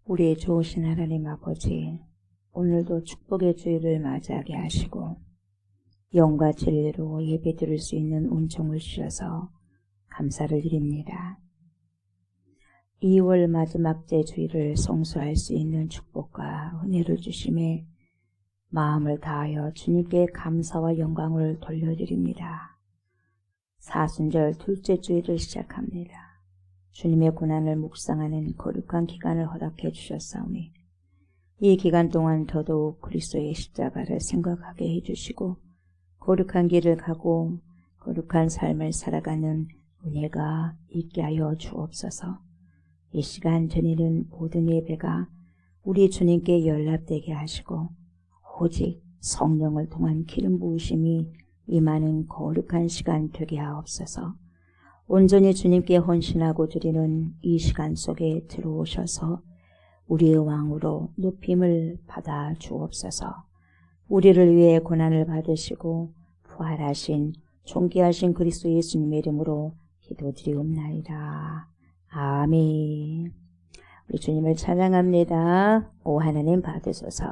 우리의 좋으신 하나님 아버지, 오늘도 축복의 주일을 맞이하게 하시고 영과 진리로 예배드릴 수 있는 은총을 주셔서 감사를 드립니다. 2월 마지막 주일을 성수할 수 있는 축복과 은혜를 주심에 마음을 다하여 주님께 감사와 영광을 돌려드립니다. 사순절 둘째 주일을 시작합니다. 주님의 고난을 묵상하는 거룩한 기간을 허락해 주셨사오니 이 기간 동안 더더욱 그리스도의 십자가를 생각하게 해주시고 거룩한 길을 가고 거룩한 삶을 살아가는 은혜가 있게 하여 주옵소서. 이 시간 드리는 모든 예배가 우리 주님께 연락되게 하시고 오직 성령을 통한 기름 부으심이 임하는 거룩한 시간 되게 하옵소서. 온전히 주님께 헌신하고 드리는 이 시간 속에 들어오셔서 우리의 왕으로 높임을 받아 주옵소서. 우리를 위해 고난을 받으시고 부활하신 존귀하신 그리스도 예수님의 이름으로 기도드리옵나이다. 아멘. 우리 주님을 찬양합니다. 오 하나님 받으소서.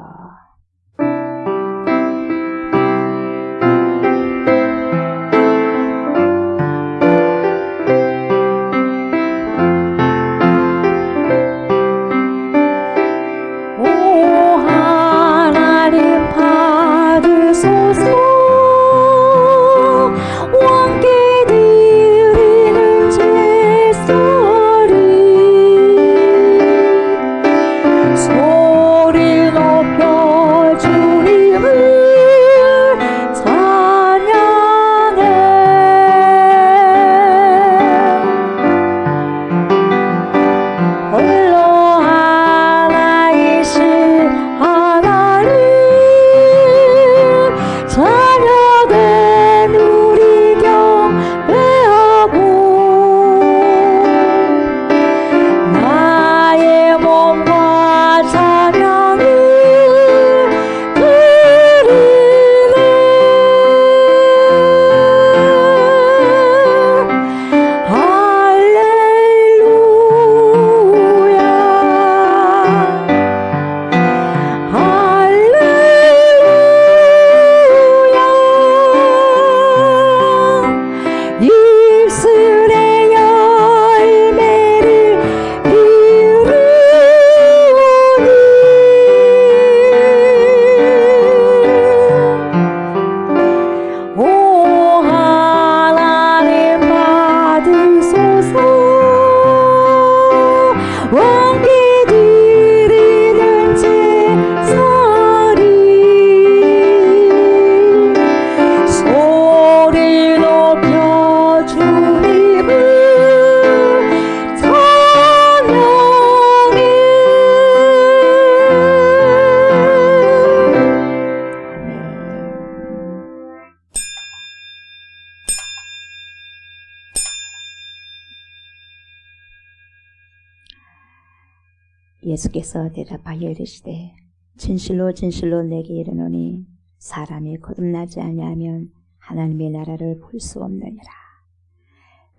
예수께서 대답하여 이르시되 진실로 진실로 내게 이르노니 사람이 거듭나지 아니하면 하나님의 나라를 볼 수 없느니라.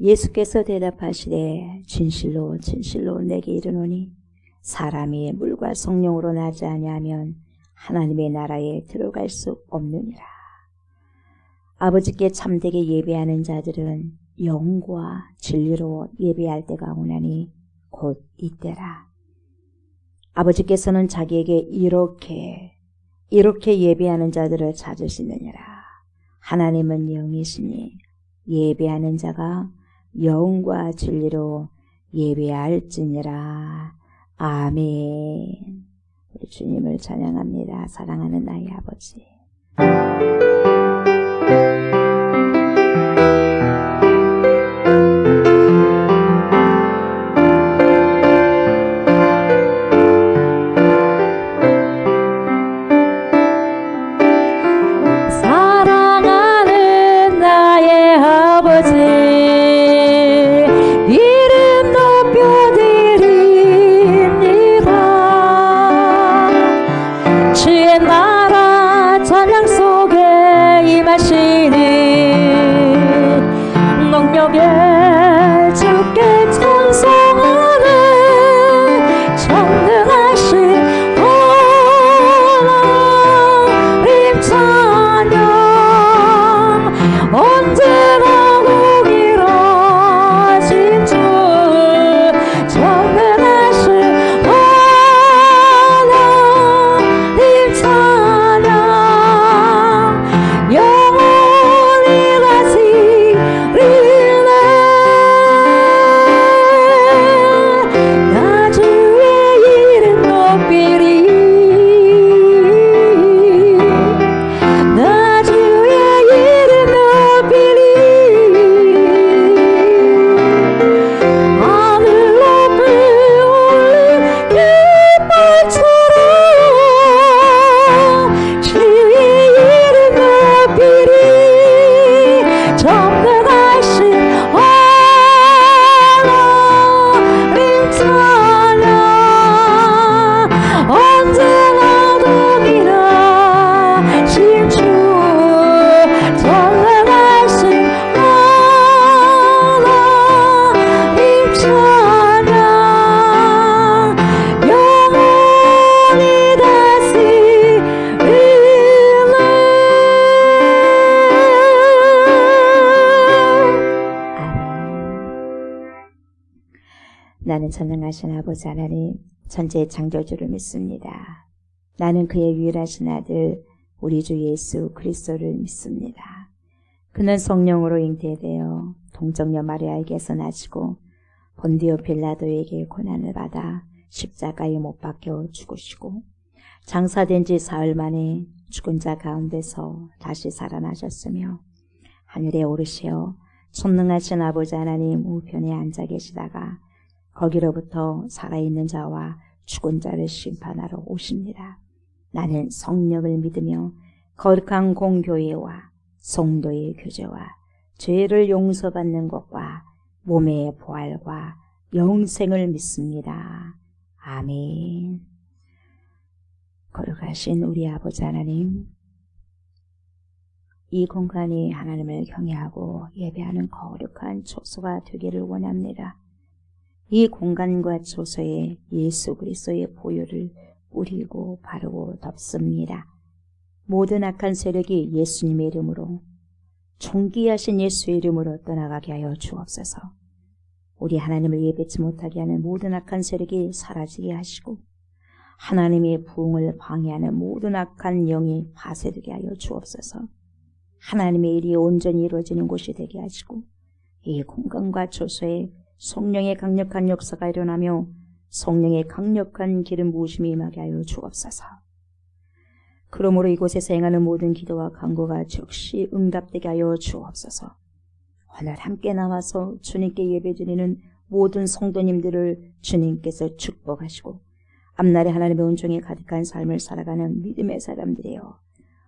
예수께서 대답하시되 진실로 진실로 내게 이르노니 사람이 물과 성령으로 나지 아니하면 하나님의 나라에 들어갈 수 없느니라. 아버지께 참되게 예배하는 자들은 영과 진리로 예배할 때가 오나니 곧 이때라. 아버지께서는 자기에게 이렇게 예배하는 자들을 찾으시느니라. 하나님은 영이시니 예배하는 자가 영과 진리로 예배할지니라. 아멘. 우리 주님을 찬양합니다. 사랑하는 나의 아버지. 주의 나라 찬양 속에 나는 전능하신 아버지 하나님, 천지의 창조주를 믿습니다. 나는 그의 유일하신 아들 우리 주 예수 그리스도를 믿습니다. 그는 성령으로 잉태되어 동정녀 마리아에게서 나시고 본디오 빌라도에게 고난을 받아 십자가에 못 박혀 죽으시고 장사된 지 사흘 만에 죽은 자 가운데서 다시 살아나셨으며 하늘에 오르시어 전능하신 아버지 하나님 우편에 앉아 계시다가 거기로부터 살아있는 자와 죽은 자를 심판하러 오십니다. 나는 성령을 믿으며 거룩한 공교회와 성도의 교제와 죄를 용서받는 것과 몸의 부활과 영생을 믿습니다. 아멘. 거룩하신 우리 아버지 하나님, 이 공간이 하나님을 경외하고 예배하는 거룩한 초소가 되기를 원합니다. 이 공간과 초소에 예수 그리스도의 보혈을 뿌리고 바르고 덮습니다. 모든 악한 세력이 예수님의 이름으로, 존귀하신 예수의 이름으로 떠나가게 하여 주옵소서. 우리 하나님을 예배치 못하게 하는 모든 악한 세력이 사라지게 하시고 하나님의 부흥을 방해하는 모든 악한 영이 파쇄되게 하여 주옵소서. 하나님의 일이 온전히 이루어지는 곳이 되게 하시고 이 공간과 초소에 성령의 강력한 역사가 일어나며 성령의 강력한 기름 부으심이 임하게 하여 주옵소서. 그러므로 이곳에서 행하는 모든 기도와 간구가 즉시 응답되게 하여 주옵소서. 오늘 함께 나와서 주님께 예배드리는 모든 성도님들을 주님께서 축복하시고 앞날에 하나님의 온종이 가득한 삶을 살아가는 믿음의 사람들이여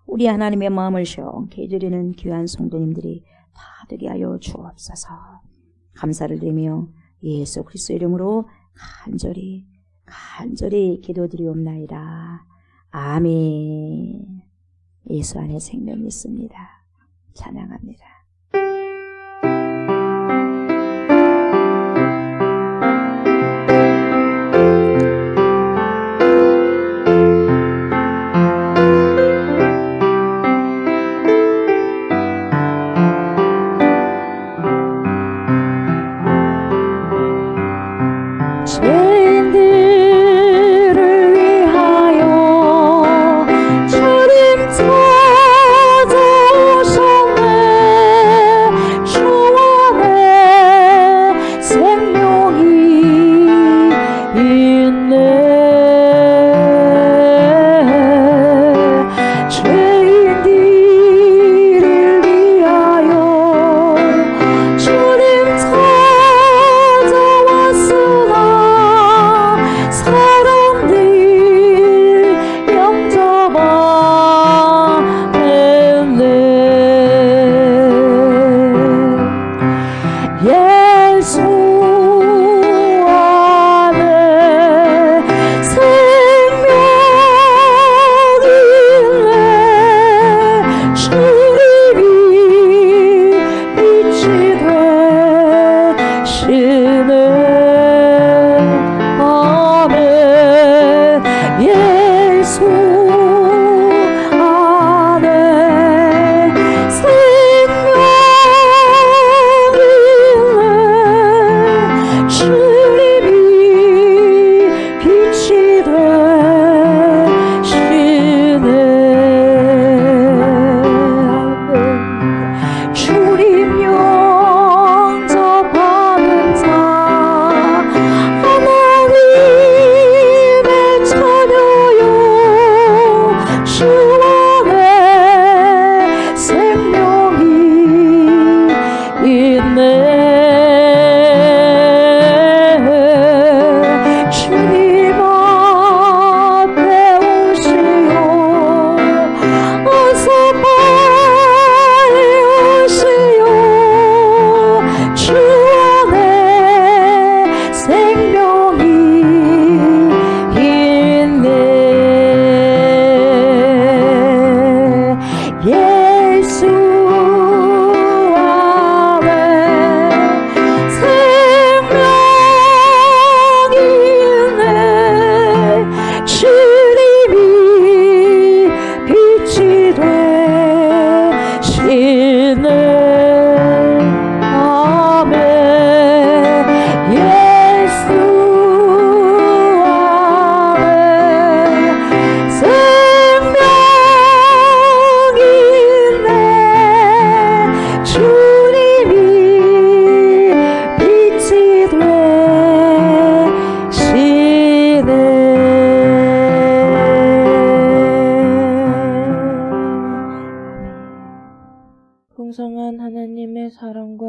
우리 하나님의 마음을 시원케 해드리는 귀한 성도님들이 다 되게 하여 주옵소서. 감사를 드리며 예수 그리스도 이름으로 간절히 기도드리옵나이다. 아멘. 예수 안에 생명이 있습니다. 찬양합니다. 주님 찾아오셨네.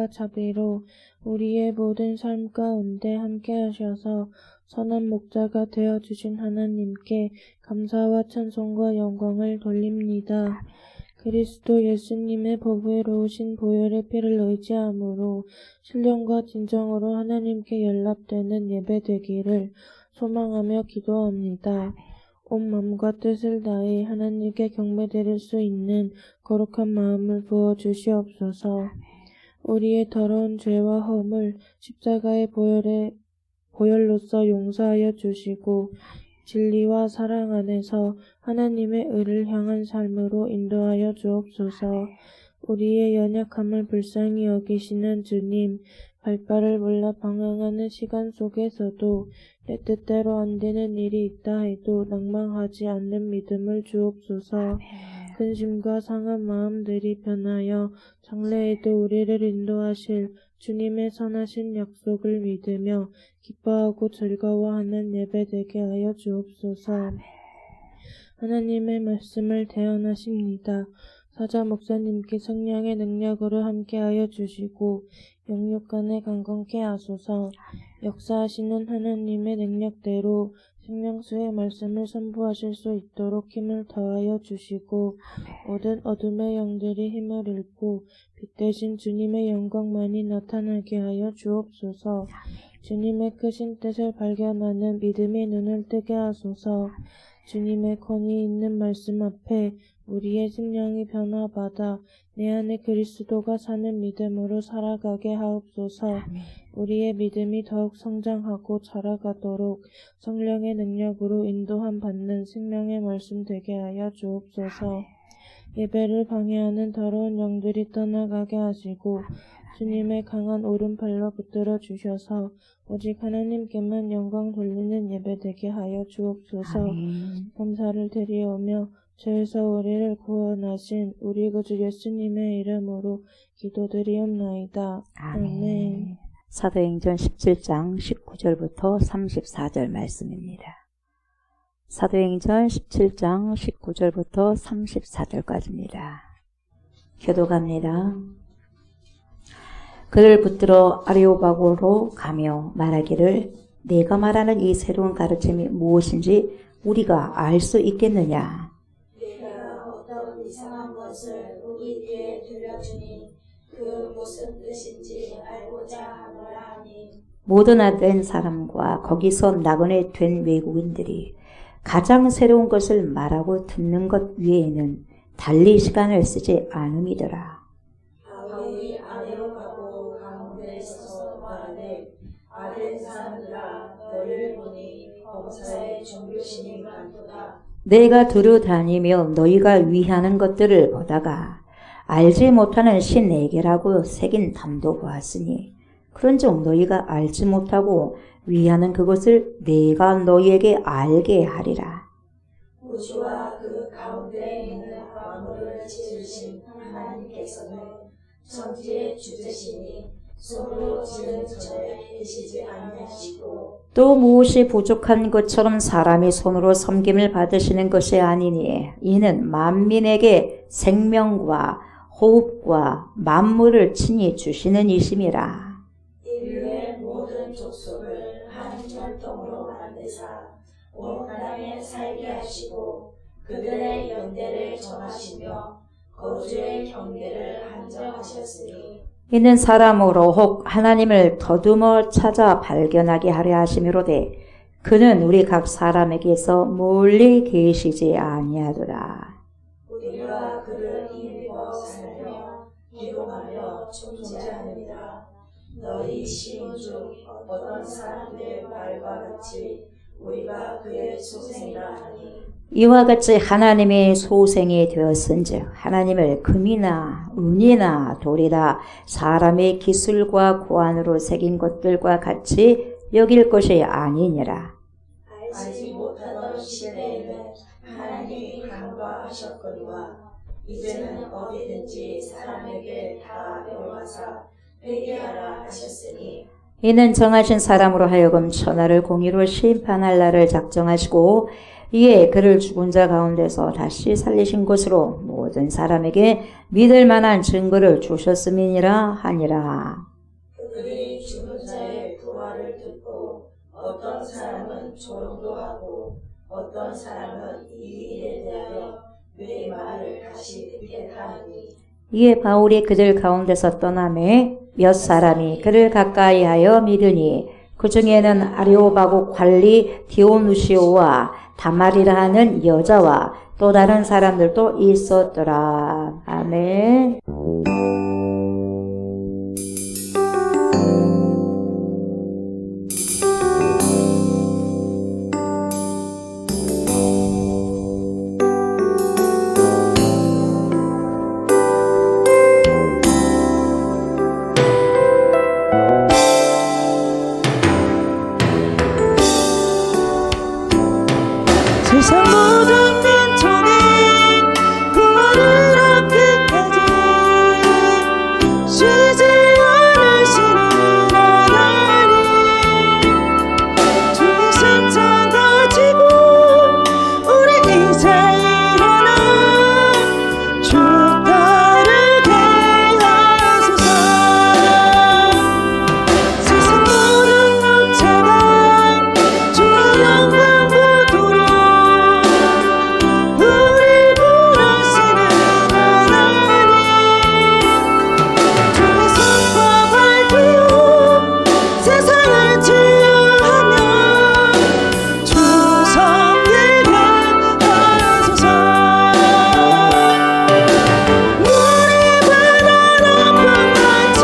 자비로 우리의 모든 삶 가운데 함께 하셔서 선한 목자가 되어주신 하나님께 감사와 찬송과 영광을 돌립니다. 그리스도 예수님의 보배로우신 보혈의 피를 의지함으로 신령과 진정으로 하나님께 연락되는 예배되기를 소망하며 기도합니다. 온 마음과 뜻을 다해 하나님께 경배드릴 수 있는 거룩한 마음을 부어주시옵소서. 우리의 더러운 죄와 허물 십자가의 보혈로서 용서하여 주시고 진리와 사랑 안에서 하나님의 의를 향한 삶으로 인도하여 주옵소서. 우리의 연약함을 불쌍히 여기시는 주님, 발발을 몰라 방황하는 시간 속에서도 내 뜻대로 안 되는 일이 있다 해도 낭망하지 않는 믿음을 주옵소서. 근심과 상한 마음들이 변하여 장래에도 우리를 인도하실 주님의 선하신 약속을 믿으며 기뻐하고 즐거워하는 예배 되게 하여 주옵소서. 하나님의 말씀을 대언하십니다. 사자 목사님께 성령의 능력으로 함께하여 주시고 영육간에 강건케 하소서. 역사하시는 하나님의 능력대로 생명수의 말씀을 선포하실 수 있도록 힘을 더하여 주시고 모든 어둠의 영들이 힘을 잃고 빛 대신 주님의 영광만이 나타나게 하여 주옵소서. 주님의 크신 뜻을 발견하는 믿음의 눈을 뜨게 하소서. 주님의 권위 있는 말씀 앞에 우리의 심령이 변화받아 내 안에 그리스도가 사는 믿음으로 살아가게 하옵소서. 우리의 믿음이 더욱 성장하고 자라가도록 성령의 능력으로 인도함 받는 생명의 말씀 되게 하여 주옵소서. 예배를 방해하는 더러운 영들이 떠나가게 하시고 주님의 강한 오른팔로 붙들어 주셔서 오직 하나님께만 영광 돌리는 예배 되게 하여 주옵소서. 감사를 드리오며 죄에서 우리를 구원하신 우리 구주 예수님의 이름으로 기도드리옵나이다. 아멘. 사도행전 17장 19절부터 34절 말씀입니다. 사도행전 17장 19절부터 34절까지입니다. 교독합니다. 그를 붙들어 아레오바고로 가며 말하기를 내가 말하는 이 새로운 가르침이 무엇인지 우리가 알 수 있겠느냐. 내가 어떤 이상한 것을 우리에게 들려주니 그 무슨 뜻인지 알고자 하노라 하니 모든 아된 사람과 거기서 나그네 된 외국인들이 가장 새로운 것을 말하고 듣는 것 외에는 달리 시간을 쓰지 않음이더라. 바울이 아레오가고 가운데 서서 말하되 아덴 사람들아 너희를 보니 범사에 종교심이 많도다. 내가 두루 다니며 너희가 위하는 것들을 보다가 알지 못하는 신에게라고 새긴 담도 보았으니 그런즉 너희가 알지 못하고 위하는 그것을 내가 너희에게 알게 하리라. 우주와 그 가운데 있는 만물을 지으신 하나님께서는 천지의 주제시니 손으로 지은 전에 계시지 아니하시고 또 무엇이 부족한 것처럼 사람이 손으로 섬김을 받으시는 것이 아니니 이는 만민에게 생명과 호흡과 만물을 친히 주시는 이심이라. 인류의 모든 족속을 한 혈통으로 만드사 온 땅에 살게 하시고 그들의 연대를 정하시며 거주의 경계를 한정하셨으니 이는 사람으로 혹 하나님을 더듬어 찾아 발견하게 하려 하심이로되 그는 우리 각 사람에게서 멀리 계시지 아니하더라. 우리가 그를 힘입어 살며 기도하며 존재하느니라. 너희 시인 중 어떤 사람들의 말과 같이 우리가 그의 소생이라 하니 이와 같이 하나님의 소생이 되었은즉 하나님을 금이나 은이나 돌이나 사람의 기술과 고안으로 새긴 것들과 같이 여길 것이 아니니라. 알지 못하던 시대에는 하나님이 간과하셨거니와 이제는 어디든지 사람에게 다 명하사 회개하라 하셨으니 이는 정하신 사람으로 하여금 천하를 공의로 심판할 날을 작정하시고 이에 그를 죽은 자 가운데서 다시 살리신 것으로 모든 사람에게 믿을 만한 증거를 주셨음이니라 하니라. 그들이 죽은 자의 부활을 듣고 어떤 사람은 조롱도 하고 어떤 사람은 이 일에 대하여 왜 말을 다시 듣겠다 하니 이에 바울이 그들 가운데서 떠나매 몇 사람이 그를 가까이하여 믿으니 그 중에는 아레오바고 관리 디오누시오와 다말이라 하는 여자와 또 다른 사람들도 있었더라. 아멘. 세상 모든 민족이 구원을 얻기까지 쉬지 않으시는 하나님 주의 십자가 지고 우리 이제 일어나 주 따르게 하소서. 세상 모든 육체가 주의 영광 보도록 우리 부르시는 하나님 주의 손과 밝히요 세상을 치유하며 주 섬기게 하소서. 우리 바다 높음같이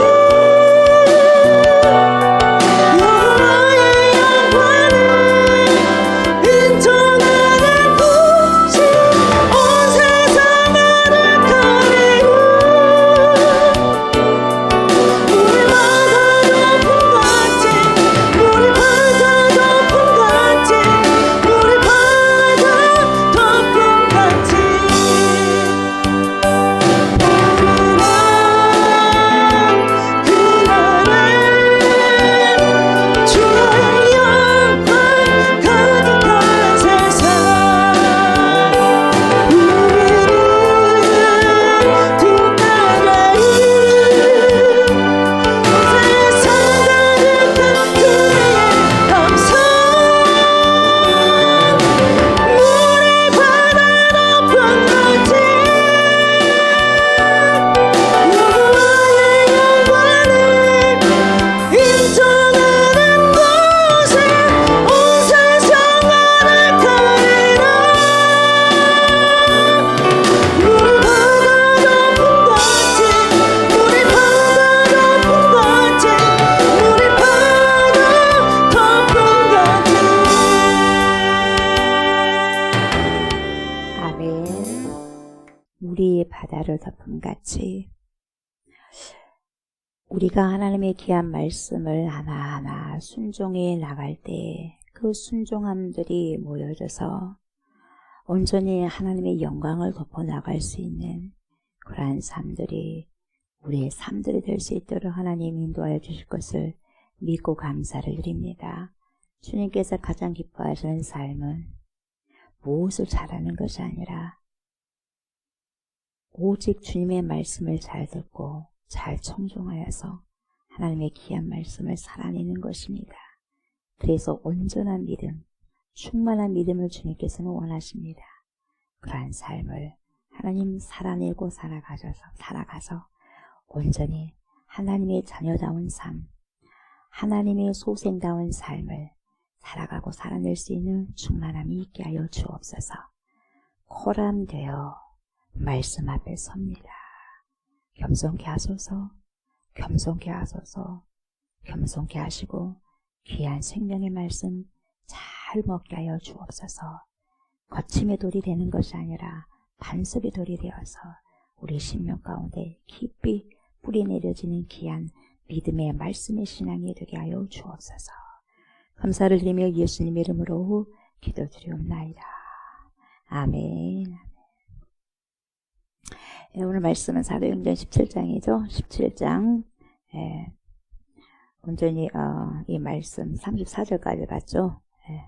여호와의 영광을 인정하는 곳이 온 세상 아득하리라. 우리 바다 높음같이 우리 바다 높음같이 우리 바다 높음같이 그날에 주의 영광 가득한 세상 우리는 두 나라의 세상 가득한 주의 감사 우리 바다 높음같이 여호와의 영광을 인정하는 곳에 온 세상 아득하리라. 우리 바다 높음같이 우리 바다 높음같이 우리 바다 높음같이 아멘. 우리의 바다를 덮음같이 우리가 하나님의 귀한 말씀을 하나하나 순종해 나갈 때 그 순종함들이 모여져서 온전히 하나님의 영광을 덮어 나갈 수 있는 그러한 삶들이 우리의 삶들이 될 수 있도록 하나님 인도하여 주실 것을 믿고 감사를 드립니다. 주님께서 가장 기뻐하시는 삶은 무엇을 잘하는 것이 아니라 오직 주님의 말씀을 잘 듣고 잘 청종하여서 하나님의 귀한 말씀을 살아내는 것입니다. 그래서 온전한 믿음, 충만한 믿음을 주님께서는 원하십니다. 그러한 삶을 하나님 살아내고 살아가서 온전히 하나님의 자녀다운 삶, 하나님의 소생다운 삶을 살아가고 살아낼 수 있는 충만함이 있게 하여 주옵소서. 코람되어 말씀 앞에 섭니다. 겸손케 하소서, 겸손케 하소서, 겸손케 하시고 귀한 생명의 말씀 잘 먹게 하여 주옵소서. 거침의 돌이 되는 것이 아니라 반석의 돌이 되어서 우리 심령 가운데 깊이 뿌리 내려지는 귀한 믿음의 말씀의 신앙이 되게 하여 주옵소서. 감사를 드리며 예수님의 이름으로 기도드리옵나이다. 아멘. 오늘 말씀은 사도행전 17장이죠. 17장. 온전히 이 말씀 34절까지 봤죠. 예.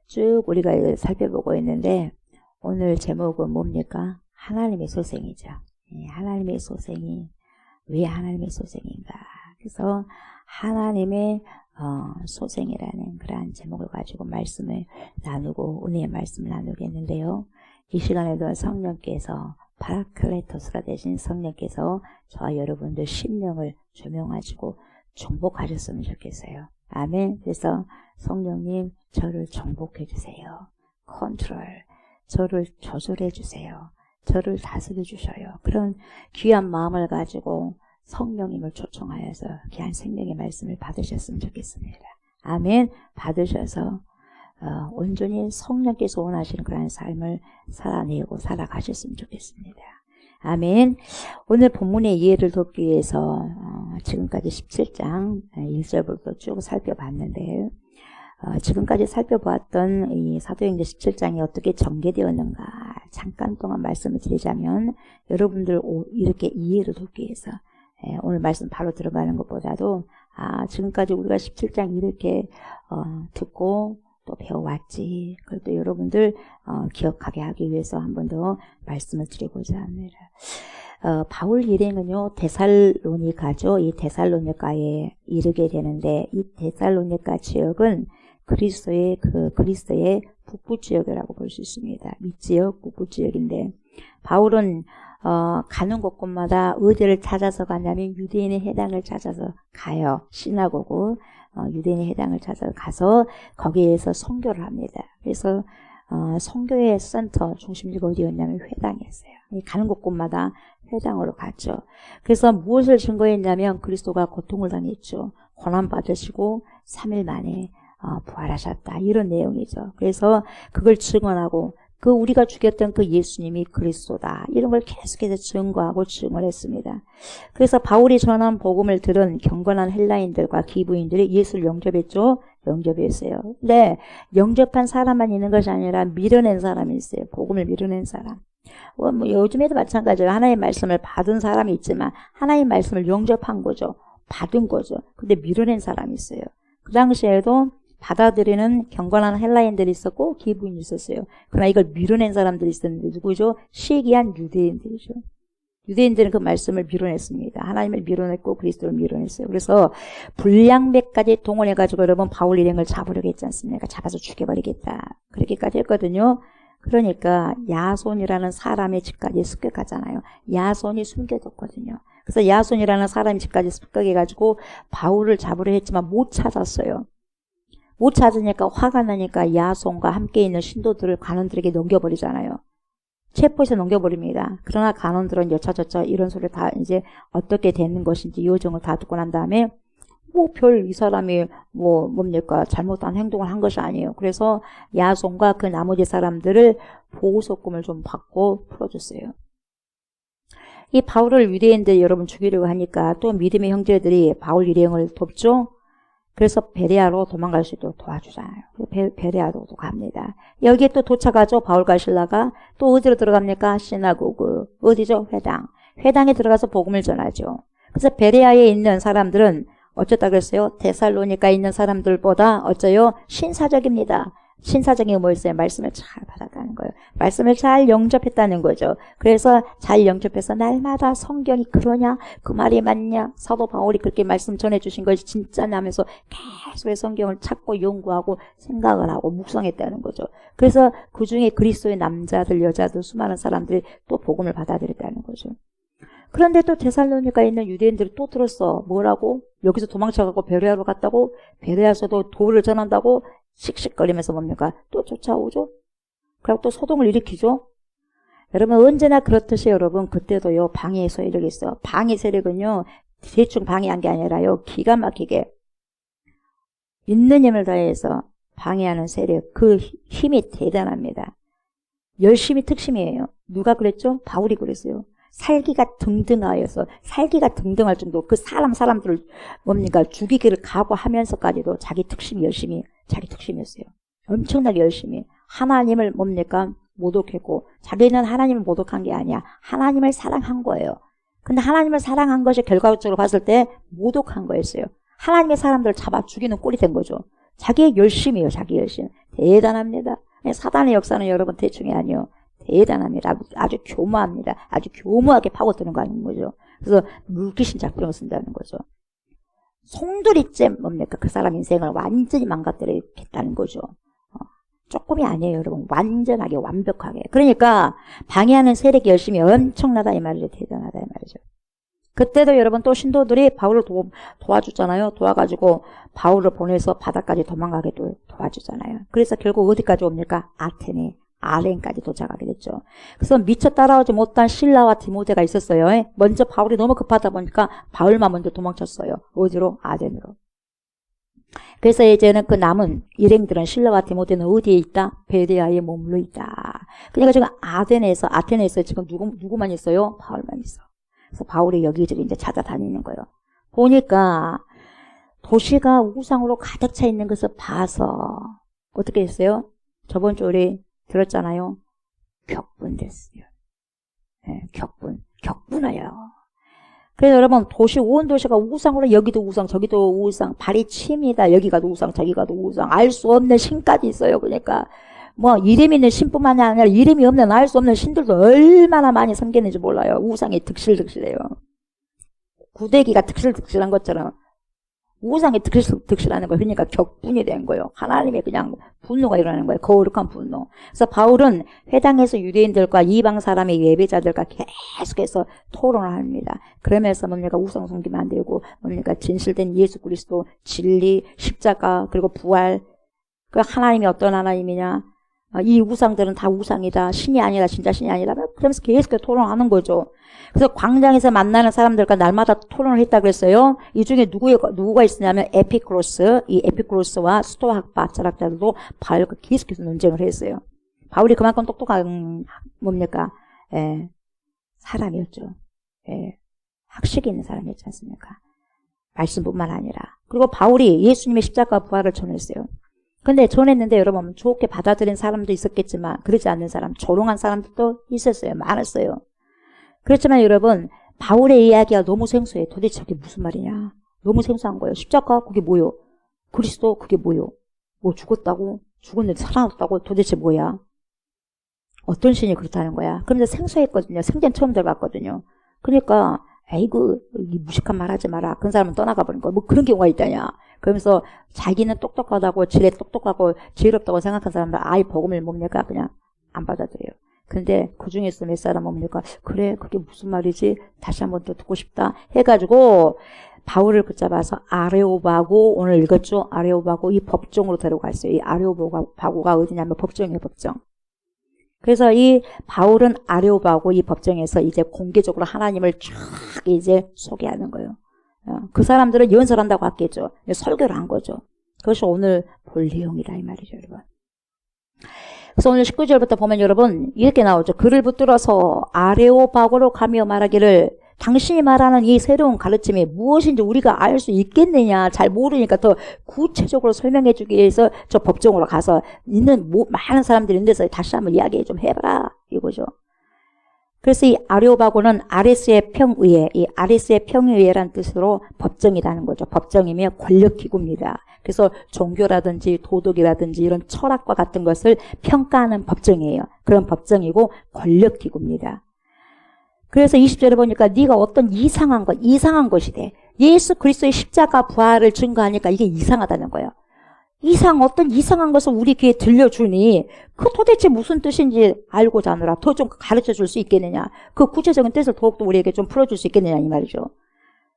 쭉 우리가 살펴보고 있는데 오늘 제목은 뭡니까? 하나님의 소생이죠. 예, 하나님의 소생이 왜 하나님의 소생인가? 그래서 하나님의 소생이라는 그러한 제목을 가지고 말씀을 나누고 은혜의 말씀을 나누겠는데요. 이 시간에도 성령께서 파라클레토스가 되신 성령께서 저와 여러분들 심령을 조명하시고 정복하셨으면 좋겠어요. 아멘. 그래서 성령님 저를 정복해 주세요. 컨트롤, 저를 조절해 주세요. 저를 다스려 주셔요. 그런 귀한 마음을 가지고 성령님을 초청하여서 귀한 생명의 말씀을 받으셨으면 좋겠습니다. 아멘. 받으셔서 온전히 성령께서 원하시는 그런 삶을 살아내고 살아가셨으면 좋겠습니다. 아멘. 오늘 본문의 이해를 돕기 위해서 지금까지 17장 1절부터 쭉 살펴봤는데 지금까지 살펴보았던 이 사도행전 17장이 어떻게 전개되었는가 잠깐 동안 말씀을 드리자면 여러분들 이렇게 이해를 돕기 위해서 오늘 말씀 바로 들어가는 것보다도 지금까지 우리가 17장 이렇게 듣고 또 배워왔지. 그걸 또 여러분들 기억하게 하기 위해서 한 번 더 말씀을 드리고자 합니다. 바울 일행은요 데살로니가죠. 이 데살로니가에 이르게 되는데 이 데살로니가 지역은 그리스도의 북부 지역이라고 볼 수 있습니다. 밑지역 북부 지역인데 바울은 가는 곳곳마다 어디를 찾아서 가냐면 유대인의 해당을 찾아서 가요. 시나고그 유대인의 해당을 찾아서 가서 거기에서 선교를 합니다. 그래서 선교의 센터 중심지가 어디였냐면 회당이었어요. 가는 곳곳마다 회당으로 갔죠. 그래서 무엇을 증거했냐면 그리스도가 고통을 당했죠. 고난 받으시고 3일 만에 부활하셨다. 이런 내용이죠. 그래서 그걸 증언하고 우리가 죽였던 그 예수님이 그리스도다. 이런 걸 계속해서 증거하고 증언했습니다. 그래서 바울이 전한 복음을 들은 경건한 헬라인들과 기브인들이 예수를 영접했죠. 영접했어요. 근데 영접한 사람만 있는 것이 아니라 밀어낸 사람이 있어요. 복음을 밀어낸 사람. 뭐 요즘에도 마찬가지예요. 하나님의 말씀을 받은 사람이 있지만 하나님의 말씀을 영접한 거죠. 받은 거죠. 근데 밀어낸 사람이 있어요. 그 당시에도 받아들이는 경건한 헬라인들이 있었고 기브인이 있었어요. 그러나 이걸 밀어낸 사람들이 있었는데 누구죠? 시기한 유대인들이죠. 유대인들은 그 말씀을 밀어냈습니다. 하나님을 밀어냈고 그리스도를 밀어냈어요. 그래서 불량배까지 동원해가지고 여러분 바울 일행을 잡으려고 했지 않습니까? 잡아서 죽여버리겠다. 그렇게까지 했거든요. 그러니까 야손이라는 사람의 집까지 습격하잖아요. 야손이 숨겨졌거든요. 그래서 야손이라는 사람의 집까지 습격해가지고 바울을 잡으려 했지만 못 찾았어요. 못 찾으니까 화가 나니까 야손과 함께 있는 신도들을 간원들에게 넘겨버리잖아요. 체포해서 넘겨버립니다. 그러나 간원들은 여차저차 이런 소리를 다 이제 어떻게 되는 것인지 요정을 다 듣고 난 다음에 이 사람이 뭡니까 잘못한 행동을 한 것이 아니에요. 그래서 야손과 그 나머지 사람들을 보호소금을 좀 받고 풀어줬어요. 이 바울을 유대인들이 여러분 죽이려고 하니까 또 믿음의 형제들이 바울 일행을 돕죠. 그래서 베레아로 도망갈 수 있도록 도와주잖아요. 베레아로 갑니다. 여기에 또 도착하죠. 바울과 실라가 또 어디로 들어갑니까? 시나고그. 어디죠? 회당. 회당에 들어가서 복음을 전하죠. 그래서 베레아에 있는 사람들은 어쩌다 그랬어요? 데살로니가에 있는 사람들보다 어쩌요? 신사적입니다. 신사적인 게 뭐였어요? 말씀을 잘 받았다는 거예요. 말씀을 잘 영접했다는 거죠. 그래서 잘 영접해서 날마다 성경이 그러냐? 그 말이 맞냐? 사도 바울이 그렇게 말씀 전해주신 것이 진짜냐 하면서 계속 성경을 찾고 연구하고 생각을 하고 묵상했다는 거죠. 그래서 그 중에 그리스도의 남자들, 여자들, 수많은 사람들이 또 복음을 받아들였다는 거죠. 그런데 또 데살로니가에 있는 유대인들이 또 들었어. 뭐라고? 여기서 도망쳐가고 베레아로 갔다고? 베레아에서도 도를 전한다고? 씩씩거리면서 뭡니까? 또 쫓아오죠? 그리고 또 소동을 일으키죠? 여러분 언제나 그렇듯이 여러분 그때도요 방해의 세력이 있어요. 방해 세력은요 대충 방해한 게 아니라요 기가 막히게 있는 힘을 다해서 방해하는 세력 그 힘이 대단합니다. 열심히 특심이에요. 누가 그랬죠? 바울이 그랬어요. 살기가 등등하여서 살기가 등등할 정도 그 사람들을 뭡니까 죽이기를 각오하면서까지도 자기 특심이었어요. 엄청나게 열심히 하나님을 뭡니까 모독했고 자기는 하나님을 모독한 게 아니야. 하나님을 사랑한 거예요. 근데 하나님을 사랑한 것이 결과적으로 봤을 때 모독한 거였어요. 하나님의 사람들을 잡아 죽이는 꼴이 된 거죠. 자기의 열심이에요. 자기 열심. 대단합니다. 사단의 역사는 여러분 대충이 아니에요. 대단합니다. 아주 교모합니다. 아주 교모하게 파고드는 거 아닌 거죠. 그래서 물귀신 작병을 쓴다는 거죠. 송두리째 뭡니까? 그 사람 인생을 완전히 망가뜨리겠다는 거죠. 조금이 아니에요, 여러분. 완전하게, 완벽하게. 그러니까 방해하는 세력이 열심히 엄청나다 이 말이죠. 대단하다 이 말이죠. 그때도 여러분 또 신도들이 바울을 도와주잖아요. 도와가지고 바울을 보내서 바다까지 도망가게 도와주잖아요. 그래서 결국 어디까지 옵니까? 아테네, 아렌까지 도착하게 됐죠. 그래서 미처 따라오지 못한 실라와 디모데가 있었어요. 먼저 바울이 너무 급하다 보니까 바울만 먼저 도망쳤어요. 어디로? 아덴으로. 그래서 이제는 그 남은 일행들은 실라와 디모데는 어디에 있다? 베레아에 머물러 있다. 그러니까 지금 아테네에서 지금 누구만 있어요? 바울만 있어. 그래서 바울이 여기저기 이제 찾아다니는 거예요. 보니까 도시가 우상으로 가득 차 있는 것을 봐서 어떻게 했어요? 저번 주 우리 들었잖아요. 격분됐어요. 네, 격분하여. 그래서 여러분 온 도시가 우상으로 여기도 우상 저기도 우상 발이 침이다. 여기 가도 우상 저기 가도 우상 알 수 없는 신까지 있어요. 그러니까 뭐 이름 있는 신뿐만이 아니라 이름이 없는 알 수 없는 신들도 얼마나 많이 섬기는지 몰라요. 우상이 득실득실해요. 구데기가 득실득실한 것처럼 우상이 득실하는 거예요. 그러니까 격분이 된 거예요. 하나님의 그냥 분노가 일어나는 거예요. 거룩한 분노. 그래서 바울은 회당에서 유대인들과 이방 사람의 예배자들과 계속해서 토론을 합니다. 그러면서 뭡니까? 우상 섬기면 안 되고 뭡니까? 진실된 예수 그리스도, 진리, 십자가, 그리고 부활. 그 하나님이 어떤 하나님이냐? 이 우상들은 다 우상이다. 신이 아니라 진짜 신이 아니라. 그러면서 계속 토론하는 거죠. 그래서 광장에서 만나는 사람들과 날마다 토론을 했다 그랬어요. 이 중에 누구가 있었냐면 이 에피크로스와 스토아 학파 철학자들도 바울과 계속해서 논쟁을 했어요. 바울이 그만큼 똑똑한 뭡니까? 사람이었죠. 학식이 있는 사람이었지 않습니까? 말씀뿐만 아니라. 그리고 바울이 예수님의 십자가 부활을 전했어요. 근데 전했는데 여러분 좋게 받아들인 사람도 있었겠지만 그러지 않는 사람, 조롱한 사람들도 있었어요. 많았어요. 그렇지만 여러분 바울의 이야기가 너무 생소해. 도대체 저게 무슨 말이냐. 너무 생소한 거예요. 십자가 그게 뭐요? 그리스도 그게 뭐요? 뭐 죽었다고? 죽었는데 살아났다고? 도대체 뭐야? 어떤 신이 그렇다는 거야? 그러면서 생소했거든요. 생전 처음 들어봤거든요. 그러니까 에이구 무식한 말 하지 마라. 그런 사람은 떠나가 버린 거야. 뭐 그런 경우가 있다냐. 그러면서 자기는 똑똑하다고 지레 똑똑하고 지혜롭다고 생각한 사람들 아예 복음을 뭡니까? 그냥 안 받아들여요. 근데 그 중에서 몇 사람 뭡니까? 그래 그게 무슨 말이지? 다시 한번 또 듣고 싶다 해가지고 바울을 붙잡아서 아레오바고 오늘 읽었죠? 아레오바고 이 법정으로 데려갔어요. 이 아레오바고가 어디냐면 법정이에요. 법정. 그래서 이 바울은 아레오바고 이 법정에서 이제 공개적으로 하나님을 쫙 이제 소개하는 거예요. 그 사람들은 연설한다고 했겠죠. 설교를 한 거죠. 그것이 오늘 볼 내용이다 이 말이죠, 여러분. 그래서 오늘 19절부터 보면 여러분 이렇게 나오죠. 그를 붙들어서 아레오바고로 가며 말하기를 당신이 말하는 이 새로운 가르침이 무엇인지 우리가 알 수 있겠느냐. 잘 모르니까 더 구체적으로 설명해 주기 위해서 저 법정으로 가서 있는 많은 사람들이 있는 데서 다시 한번 이야기 좀 해봐라 이거죠. 그래서 이 아레오바고는 아레스의 평의회, 이 아레스의 평의회란 뜻으로 법정이라는 거죠. 법정이면 권력기구입니다. 그래서 종교라든지 도덕이라든지 이런 철학과 같은 것을 평가하는 법정이에요. 그런 법정이고 권력기구입니다. 그래서 20절에 보니까 네가 어떤 이상한 것이 돼. 예수 그리스도의 십자가 부활을 증거하니까 이게 이상하다는 거예요. 어떤 이상한 것을 우리 귀에 들려주니 그 도대체 무슨 뜻인지 알고자 하느라 더 좀 가르쳐 줄 수 있겠느냐. 그 구체적인 뜻을 더욱더 우리에게 좀 풀어줄 수 있겠느냐 이 말이죠.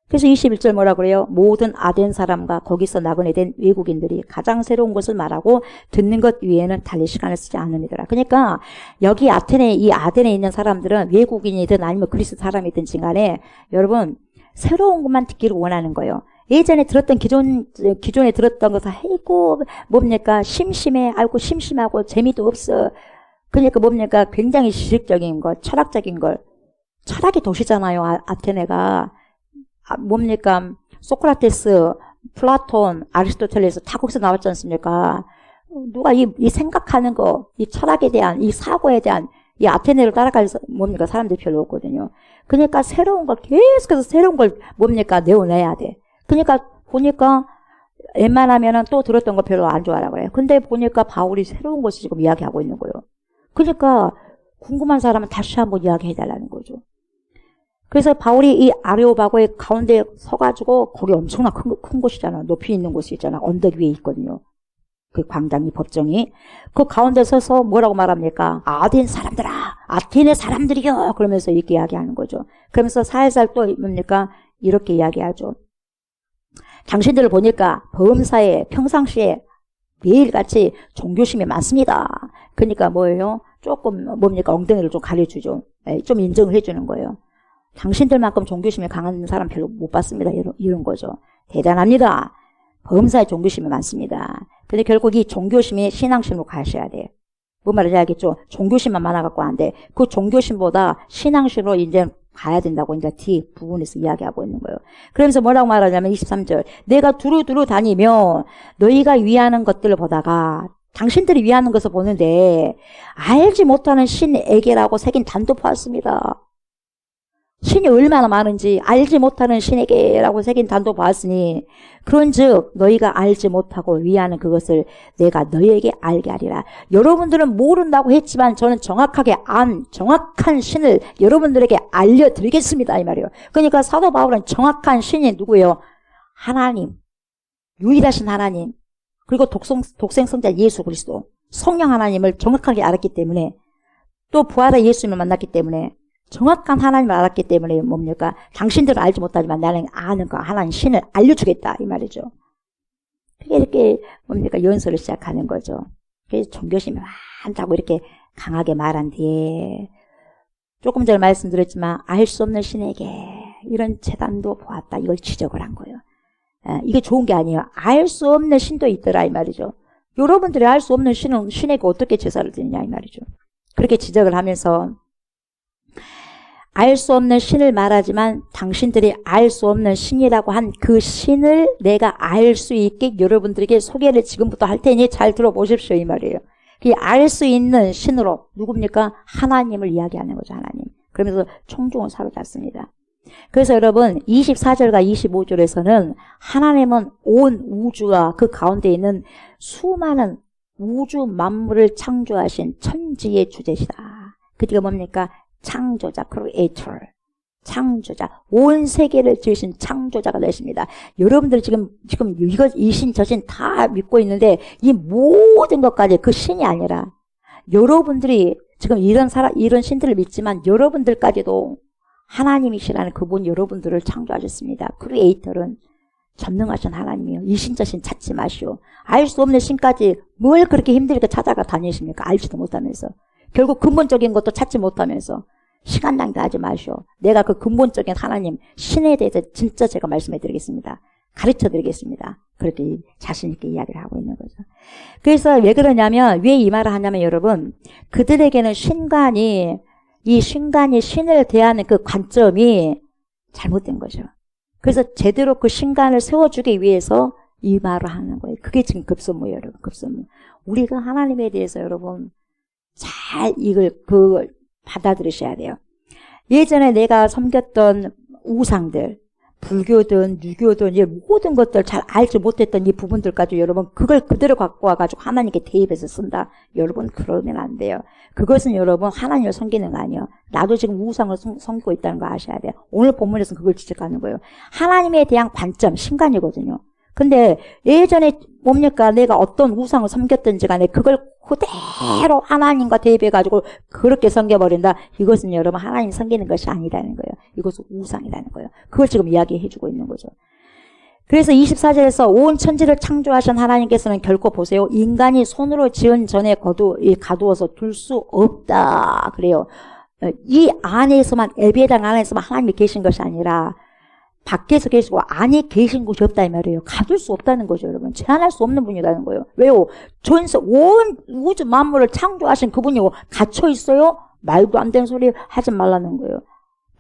그래서 21절 뭐라 그래요? 모든 아덴 사람과 거기서 나그네 된 외국인들이 가장 새로운 것을 말하고 듣는 것 위에는 달리 시간을 쓰지 않으니더라. 그러니까 여기 이 아덴에 있는 사람들은 외국인이든 아니면 그리스 사람이든지 간에 여러분 새로운 것만 듣기를 원하는 거예요. 예전에 들었던 기존에 들었던 것을 아이고 뭡니까 심심해 아이고 심심하고 재미도 없어. 그러니까 뭡니까 굉장히 지식적인 것 철학적인 걸 철학의 도시잖아요. 아테네가 뭡니까 소크라테스 플라톤 아리스토텔레스 다 거기서 나왔지 않습니까? 누가 이 생각하는 거 이 철학에 대한 이 사고에 대한 이 아테네를 따라갈 뭡니까 사람들이 별로 없거든요. 그러니까 새로운 걸 계속해서 새로운 걸 뭡니까 내어내야 돼. 그러니까 보니까 웬만하면은 또 들었던 거 별로 안 좋아하라 그래요. 근데 보니까 바울이 새로운 것을 지금 이야기하고 있는 거예요. 그러니까 궁금한 사람은 다시 한번 이야기해달라는 거죠. 그래서 바울이 이 아레오바고의 가운데 서가지고 거기 엄청난 큰 곳이잖아. 높이 있는 곳이 있잖아. 언덕 위에 있거든요. 그 광장이 법정이. 그 가운데 서서 뭐라고 말합니까? 아덴 사람들아, 아테네 사람들이여. 그러면서 이렇게 이야기하는 거죠. 그러면서 살살 또 뭡니까? 이렇게 이야기하죠. 당신들을 보니까 범사에 평상시에 매일같이 종교심이 많습니다. 그러니까 뭐예요? 조금 뭡니까? 엉덩이를 좀 가려주죠. 좀 인정을 해주는 거예요. 당신들만큼 종교심이 강한 사람 별로 못 봤습니다. 이런 거죠. 대단합니다. 범사에 종교심이 많습니다. 근데 결국 이 종교심이 신앙심으로 가셔야 돼요. 뭔 말인지 알겠죠? 종교심만 많아갖고 안 돼. 그 종교심보다 신앙심으로 이제 가야 된다고 이제 뒤 부분에서 이야기하고 있는 거예요. 그러면서 뭐라고 말하냐면 23절. 내가 두루두루 다니며 너희가 위하는 것들을 보다가 당신들이 위하는 것을 보는데 알지 못하는 신에게라고 새긴 단도 보았습니다. 신이 얼마나 많은지 알지 못하는 신에게라고 새긴 단도 보았으니 그런즉 너희가 알지 못하고 위하는 그것을 내가 너희에게 알게 하리라. 여러분들은 모른다고 했지만 저는 정확하게 정확한 신을 여러분들에게 알려드리겠습니다. 이 말이에요. 그러니까 사도 바울은 정확한 신이 누구예요? 하나님, 유일하신 하나님, 그리고 독생성자 예수 그리스도, 성령 하나님을 정확하게 알았기 때문에 또 부활의 예수님을 만났기 때문에 정확한 하나님을 알았기 때문에 뭡니까? 당신들은 알지 못하지만 나는 아는 거 하나님 신을 알려주겠다 이 말이죠. 그게 이렇게 뭡니까? 연설을 시작하는 거죠. 그래서 종교심이 많다고 이렇게 강하게 말한 뒤에 조금 전에 말씀드렸지만 알 수 없는 신에게 이런 재단도 보았다. 이걸 지적을 한 거예요. 이게 좋은 게 아니에요. 알 수 없는 신도 있더라 이 말이죠. 여러분들이 알 수 없는 신은 신에게 어떻게 제사를 드리냐 이 말이죠. 그렇게 지적을 하면서 알 수 없는 신을 말하지만 당신들이 알 수 없는 신이라고 한 그 신을 내가 알 수 있게 여러분들에게 소개를 지금부터 할 테니 잘 들어보십시오 이 말이에요. 그 알 수 있는 신으로 누굽니까? 하나님을 이야기하는 거죠. 하나님. 그러면서 청중을 사로잡습니다. 그래서 여러분 24절과 25절에서는 하나님은 온 우주와 그 가운데 있는 수많은 우주 만물을 창조하신 천지의 주제시다. 그게 뭡니까? 창조자, 크리에이터, 창조자, 온 세계를 지으신 창조자가 되십니다. 여러분들 지금 이 신 저 신 다 믿고 있는데 이 모든 것까지 그 신이 아니라 여러분들이 지금 이런 신들을 믿지만 여러분들까지도 하나님이시라는 그분 여러분들을 창조하셨습니다. 크리에이터는 전능하신 하나님이요. 이 신 저 신 찾지 마시오. 알 수 없는 신까지 뭘 그렇게 힘들게 찾아가 다니십니까? 알지도 못하면서. 결국 근본적인 것도 찾지 못하면서 시간 낭비하지 마시오. 내가 그 근본적인 하나님 신에 대해서 진짜 제가 말씀해 드리겠습니다. 가르쳐 드리겠습니다. 그렇게 자신 있게 이야기를 하고 있는 거죠. 그래서 왜 그러냐면 왜 이 말을 하냐면 여러분 그들에게는 이 신간이 신을 대하는 그 관점이 잘못된 거죠. 그래서 제대로 그 신간을 세워주기 위해서 이 말을 하는 거예요. 그게 지금 급선무예요, 여러분. 급선무. 우리가 하나님에 대해서 여러분 잘 그걸 받아들이셔야 돼요. 예전에 내가 섬겼던 우상들, 불교든 유교든 이 모든 것들 잘 알지 못했던 이 부분들까지 여러분 그걸 그대로 갖고 와가지고 하나님께 대입해서 쓴다. 여러분 그러면 안 돼요. 그것은 여러분 하나님을 섬기는 거 아니에요. 나도 지금 우상을 섬기고 있다는 거 아셔야 돼요. 오늘 본문에서는 그걸 지적하는 거예요. 하나님에 대한 관점, 신간이거든요. 근데 예전에 뭡니까? 내가 어떤 우상을 섬겼든지 간에 그걸 그대로 하나님과 대입해가지고 그렇게 섬겨버린다. 이것은 여러분 하나님 섬기는 것이 아니라는 거예요. 이것은 우상이라는 거예요. 그걸 지금 이야기해주고 있는 거죠. 그래서 24절에서 온 천지를 창조하신 하나님께서는 결코 보세요. 인간이 손으로 지은 전에 가두어서 둘 수 없다. 그래요. 이 안에서만 예배당 안에서만 하나님이 계신 것이 아니라 밖에서 계시고 안에 계신 곳이 없다 이 말이에요. 가둘 수 없다는 거죠, 여러분. 제한할 수 없는 분이라는 거예요. 왜요? 온 우주 만물을 창조하신 그분이 갇혀 있어요? 말도 안 되는 소리 하지 말라는 거예요.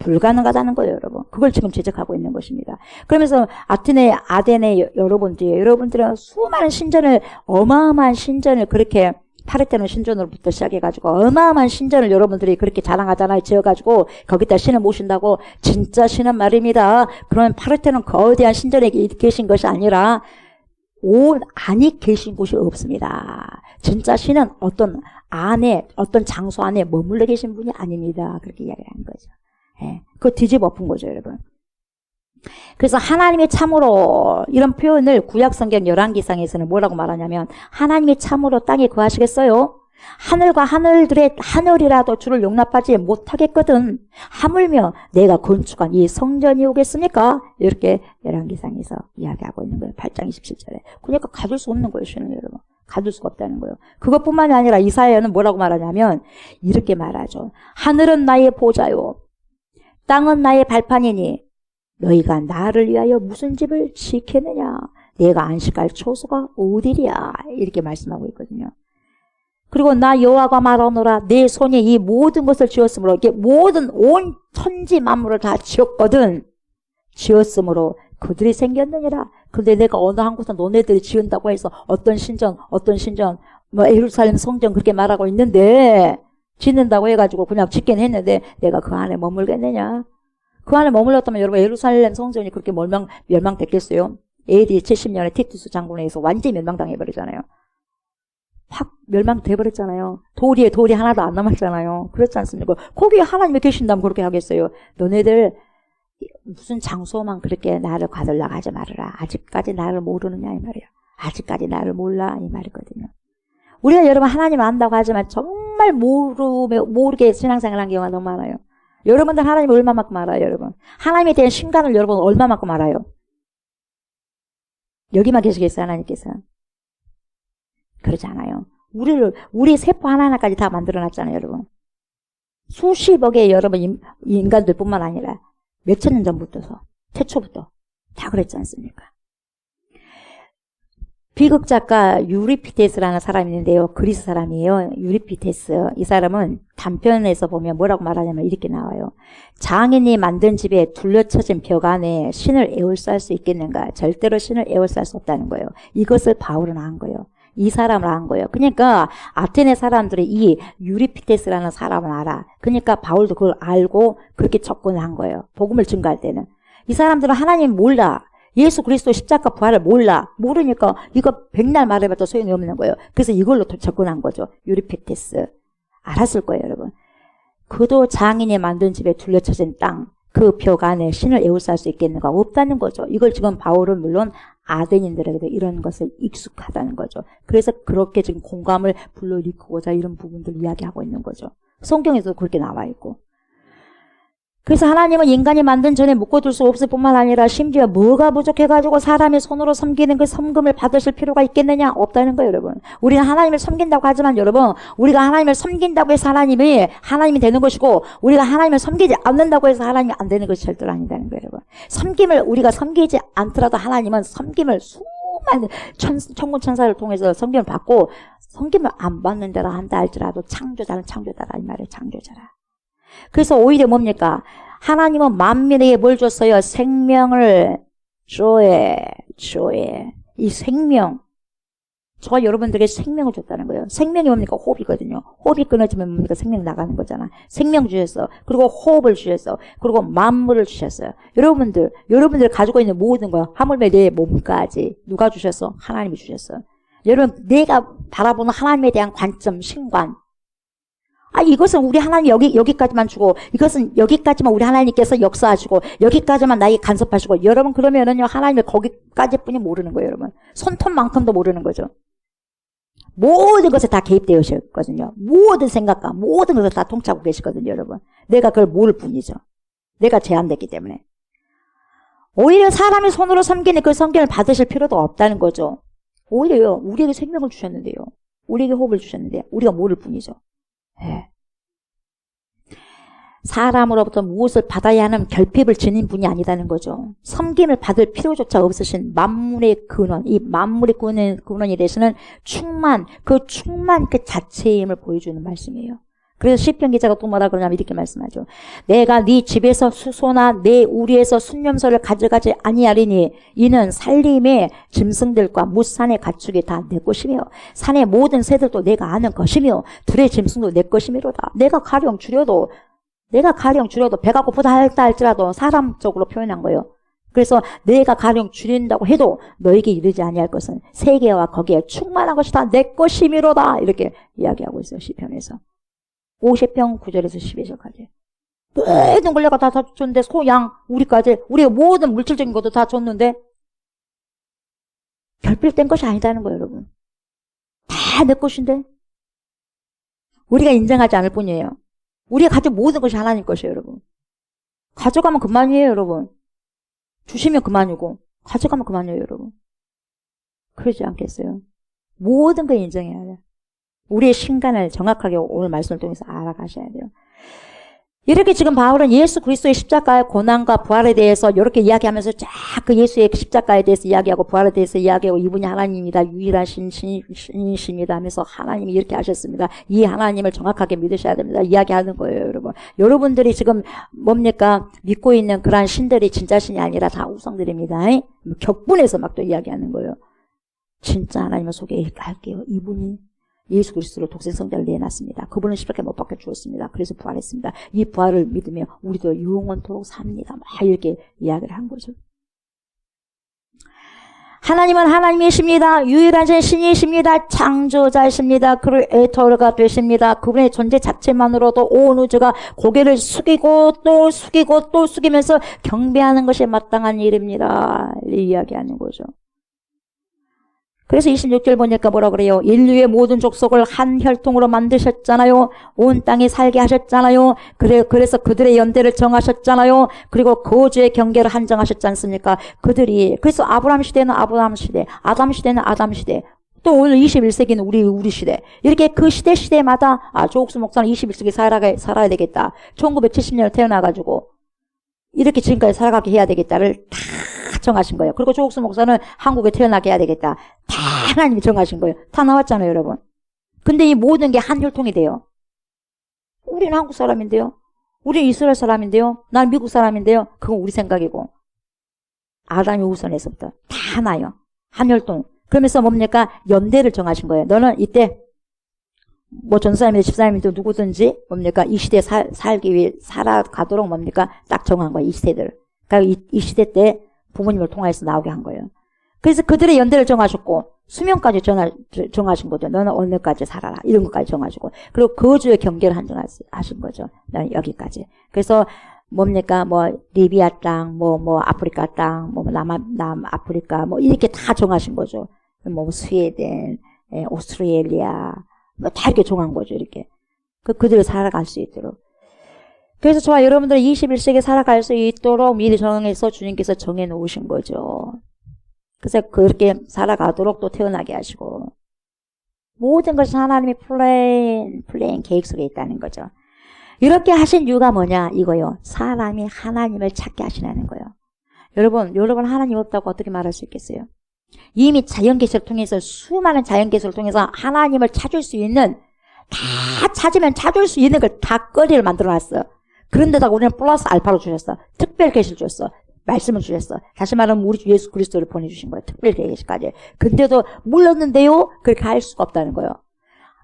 불가능하다는 거예요, 여러분. 그걸 지금 지적하고 있는 것입니다. 그러면서 아덴의 여러분들은 수많은 신전을 어마어마한 신전을 그렇게 파르테논 신전으로부터 시작해가지고 어마어마한 신전을 여러분들이 그렇게 자랑하잖아요. 지어가지고 거기다 신을 모신다고. 진짜 신은 말입니다. 그러면 파르테논 거대한 신전에 계신 것이 아니라 온 안에 계신 곳이 없습니다. 진짜 신은 어떤 안에, 어떤 장소 안에 머물러 계신 분이 아닙니다. 그렇게 이야기하는 거죠. 예, 그거 뒤집어 엎은 거죠, 여러분. 그래서 하나님이 참으로, 이런 표현을 구약성경 열왕기상에서는 뭐라고 말하냐면, 하나님이 참으로 땅에 거하시겠어요? 하늘과 하늘이라도 주를 용납하지 못하겠거든. 하물며 내가 건축한 이 성전이 오겠습니까? 이렇게 열왕기상에서 이야기하고 있는 거예요. 8장 27절에. 그러니까 가둘 수 없는 거예요, 신은 여러분. 가둘 수가 없다는 거예요. 그것뿐만이 아니라 이사야는 뭐라고 말하냐면 이렇게 말하죠. 하늘은 나의 보좌요, 땅은 나의 발판이니 너희가 나를 위하여 무슨 집을 지켰느냐? 내가 안식할 초소가 어디랴? 이렇게 말씀하고 있거든요. 그리고 나 여호와가 말하노라, 내 손이 이 모든 것을 지었으므로, 이게 모든 온 천지 만물을 다 지었거든. 지었으므로 그들이 생겼느니라. 근데 내가 어느 한 곳은 너네들이 지은다고 해서 어떤 신전, 뭐 예루살렘 성전 그렇게 말하고 있는데, 짓는다고 해가지고 그냥 짓긴 했는데 내가 그 안에 머물겠느냐? 그 안에 머물렀다면 여러분 예루살렘 성전이 그렇게 멸망됐겠어요? AD 70년에 티투스 장군에 의해서 완전히 멸망당해버리잖아요. 확 멸망돼버렸잖아요. 돌이 하나도 안 남았잖아요. 그렇지 않습니까? 거기에 하나님이 계신다면 그렇게 하겠어요. 너네들 무슨 장소만 그렇게 나를 거들러 가지 말아라. 아직까지 나를 모르느냐 이 말이야. 아직까지 나를 몰라 이 말이거든요. 우리가 여러분 하나님 안다고 하지만 정말 모르게 신앙생활 한 경우가 너무 많아요. 여러분들 하나님 얼마만큼 알아요, 여러분? 하나님에 대한 신간을 여러분 얼마만큼 알아요? 여기만 계시겠어요, 하나님께서? 그러지 않아요. 우리 세포 하나하나까지 다 만들어놨잖아요, 여러분. 수십억의 여러분 인간들 뿐만 아니라 몇천 년 전부터서, 태초부터 다 그랬지 않습니까? 비극 작가 유리피테스라는 사람이 있는데요. 그리스 사람이에요. 유리피테스. 이 사람은 단편에서 보면 뭐라고 말하냐면 이렇게 나와요. 장인이 만든 집에 둘러쳐진 벽 안에 신을 에워쌀 수 있겠는가? 절대로 신을 에워쌀 수 없다는 거예요. 이것을 바울은 한 거예요. 이 사람을 한 거예요. 그러니까 아테네 사람들이 이 유리피테스라는 사람을 알아. 그러니까 바울도 그걸 알고 그렇게 접근을 한 거예요. 복음을 증거할 때는. 이 사람들은 하나님 몰라. 예수 그리스도 십자가 부활을 몰라. 모르니까 이거 백날 말해봤자 소용이 없는 거예요. 그래서 이걸로 접근한 거죠. 유리피테스. 알았을 거예요, 여러분. 그도 장인이 만든 집에 둘러쳐진 땅, 그 벽 안에 신을 에워쌀 수 있겠는가? 없다는 거죠. 이걸 지금 바울은 물론 아덴인들에게도 이런 것을 익숙하다는 거죠. 그래서 그렇게 지금 공감을 불러일으키고자 이런 부분들을 이야기하고 있는 거죠. 성경에서도 그렇게 나와 있고. 그래서 하나님은 인간이 만든 전에 묶어둘 수 없을 뿐만 아니라 심지어 뭐가 부족해가지고 사람이 손으로 섬기는 그 섬김을 받으실 필요가 있겠느냐? 없다는 거예요, 여러분. 우리는 하나님을 섬긴다고 하지만 여러분, 우리가 하나님을 섬긴다고 해서 하나님이 되는 것이고, 우리가 하나님을 섬기지 않는다고 해서 하나님이 안 되는 것이 절대로 아니다는 거예요, 여러분. 우리가 섬기지 않더라도 하나님은 섬김을 수많은 천군 천사를 통해서 섬김을 받고, 섬김을 안 받는 데라 한다 할지라도 창조자는 창조자라 이 말이에요, 창조자라. 그래서 오히려 뭡니까? 하나님은 만민에게 뭘 줬어요? 생명을 줘에. 이 생명. 저가 여러분들에게 생명을 줬다는 거예요. 생명이 뭡니까? 호흡이거든요. 호흡이 끊어지면 뭡니까? 생명 나가는 거잖아. 생명 주셨어. 그리고 호흡을 주셨어. 그리고 만물을 주셨어요. 여러분들 가지고 있는 모든 거, 하물며 내 몸까지 누가 주셨어? 하나님이 주셨어. 여러분, 내가 바라보는 하나님에 대한 관점, 신관. 이것은 우리 하나님 여기까지만 주고, 이것은 여기까지만 우리 하나님께서 역사하시고, 여기까지만 나에게 간섭하시고, 여러분 그러면은요, 하나님을 거기까지뿐이 모르는 거예요, 여러분. 손톱만큼도 모르는 거죠. 모든 것에 다 개입되어 계시거든요. 모든 생각과 모든 것을 다 통치하고 계시거든요, 여러분. 내가 그걸 모를 뿐이죠. 내가 제한됐기 때문에. 오히려 사람의 손으로 섬기는 그 섬김을 받으실 필요도 없다는 거죠. 오히려요, 우리에게 생명을 주셨는데요. 우리에게 호흡을 주셨는데, 우리가 모를 뿐이죠. 네. 사람으로부터 무엇을 받아야 하는 결핍을 지닌 분이 아니다는 거죠. 섬김을 받을 필요조차 없으신 만물의 근원, 이 만물의 근원이 되시는 충만 그 자체임을 보여주는 말씀이에요. 그래서 시편 기자가 또 뭐라 그러냐면 이렇게 말씀하죠. 내가 네 집에서 수소나 내 우리에서 순념소를 가져가지 아니하리니 이는 살림의 짐승들과 무산의 가축이 다 내 것이며 산의 모든 새들도 내가 아는 것이며 들의 짐승도 내 것이미로다. 내가 가령 줄여도 배가 고프다 할다 할지라도 사람적으로 표현한 거예요. 그래서 내가 가령 줄인다고 해도 너에게 이르지 아니할 것은 세계와 거기에 충만한 것이 다 내 것이미로다. 이렇게 이야기하고 있어요. 시편에서. 50편 9절에서 12절까지. 모든 걸 내가 다 줬는데 소, 양, 우리까지 우리의 모든 물질적인 것도 다 줬는데 별별 뗀 것이 아니다는 거예요. 여러분. 다 내 것인데 우리가 인정하지 않을 뿐이에요. 우리가 가진 모든 것이 하나님 것이에요. 여러분. 가져가면 그만이에요. 여러분. 주시면 그만이고 가져가면 그만이에요. 여러분. 그러지 않겠어요? 모든 걸 인정해야 돼요. 우리의 신간을 정확하게 오늘 말씀을 통해서 알아가셔야 돼요. 이렇게 지금 바울은 예수 그리스도의 십자가의 고난과 부활에 대해서 이렇게 이야기하면서 쫙 그 예수의 십자가에 대해서 이야기하고 부활에 대해서 이야기하고 이분이 하나님이다, 유일하신 신이십니다 하면서 하나님이 이렇게 하셨습니다. 이 하나님을 정확하게 믿으셔야 됩니다. 이야기하는 거예요, 여러분. 여러분들이 지금 뭡니까? 믿고 있는 그러한 신들이 진짜 신이 아니라 다 우상들입니다. 격분해서 막 또 이야기하는 거예요. 진짜 하나님을 소개할게요. 이분이 예수 그리스도를 독생성자를 내놨습니다. 그분은 십자가에 못 박혀 죽었습니다. 그래서 부활했습니다. 이 부활을 믿으며 우리도 영원토록 삽니다. 막 이렇게 이야기를 한 거죠. 하나님은 하나님이십니다. 유일하신 신이십니다. 창조자이십니다. 그를 에터가 되십니다. 그분의 존재 자체만으로도 온 우주가 고개를 숙이고 또 숙이고 또 숙이면서 경배하는 것이 마땅한 일입니다. 이야기하는 거죠. 그래서 26절 보니까 뭐라 그래요? 인류의 모든 족속을 한 혈통으로 만드셨잖아요. 온 땅에 살게 하셨잖아요. 그래서 그들의 연대를 정하셨잖아요. 그리고 거주의 경계를 한정하셨지 않습니까? 그래서 아브라함 시대는 아브라함 시대, 아담 시대는 아담 시대, 또 오늘 21세기는 우리 시대. 이렇게 그 시대마다, 조옥수 목사는 21세기 살아야 되겠다. 1970년에 태어나가지고, 이렇게 지금까지 살아가게 해야 되겠다를 다 정하신 거예요. 그리고 조옥수 목사는 한국에 태어나게 해야 되겠다. 다 하나님이 정하신 거예요. 다 나왔잖아요, 여러분. 근데 이 모든 게 한 혈통이 돼요. 우리는 한국 사람인데요. 우리는 이스라엘 사람인데요. 난 미국 사람인데요. 그건 우리 생각이고. 아담이 우선에서부터 다 하나요. 한 혈통. 그러면서 뭡니까? 연대를 정하신 거예요. 너는 이때 전사님이든 집사님이든 누구든지 뭡니까? 이 시대에 살기 위해 살아가도록 뭡니까? 딱 정한 거예요. 이 시대들. 그러니까 이 시대 때 부모님을 통해서 나오게 한 거예요. 그래서 그들의 연대를 정하셨고 수명까지 정하신 거죠. 너는 어느까지 살아라. 이런 것까지 정하시고 그리고 거주의 경계를 한정하신 거죠. 너는 여기까지. 그래서 뭡니까? 리비아 땅, 아프리카 땅, 남아프리카, 이렇게 다 정하신 거죠. 스웨덴, 오스트레일리아, 다 이렇게 정한 거죠. 이렇게. 그들을 살아갈 수 있도록. 그래서 저와 여러분들 21세기에 살아갈 수 있도록 미리 정해서 주님께서 정해놓으신 거죠. 그래서 그렇게 살아가도록 또 태어나게 하시고 모든 것이 하나님의 플랜 계획 속에 있다는 거죠. 이렇게 하신 이유가 뭐냐 이거요. 사람이 하나님을 찾게 하시라는 거예요. 여러분 하나님 없다고 어떻게 말할 수 있겠어요? 이미 자연계시를 통해서 수많은 자연계시를 통해서 하나님을 찾을 수 있는 다 찾으면 찾을 수 있는 걸 다 거리를 만들어놨어요. 그런데다가 우리는 플러스 알파로 주셨어. 특별 계시를 주셨어. 말씀을 주셨어. 다시 말하면 우리 주 예수 그리스도를 보내주신 거예요. 특별 계시까지. 근데도 몰랐는데요? 그렇게 할 수가 없다는 거예요.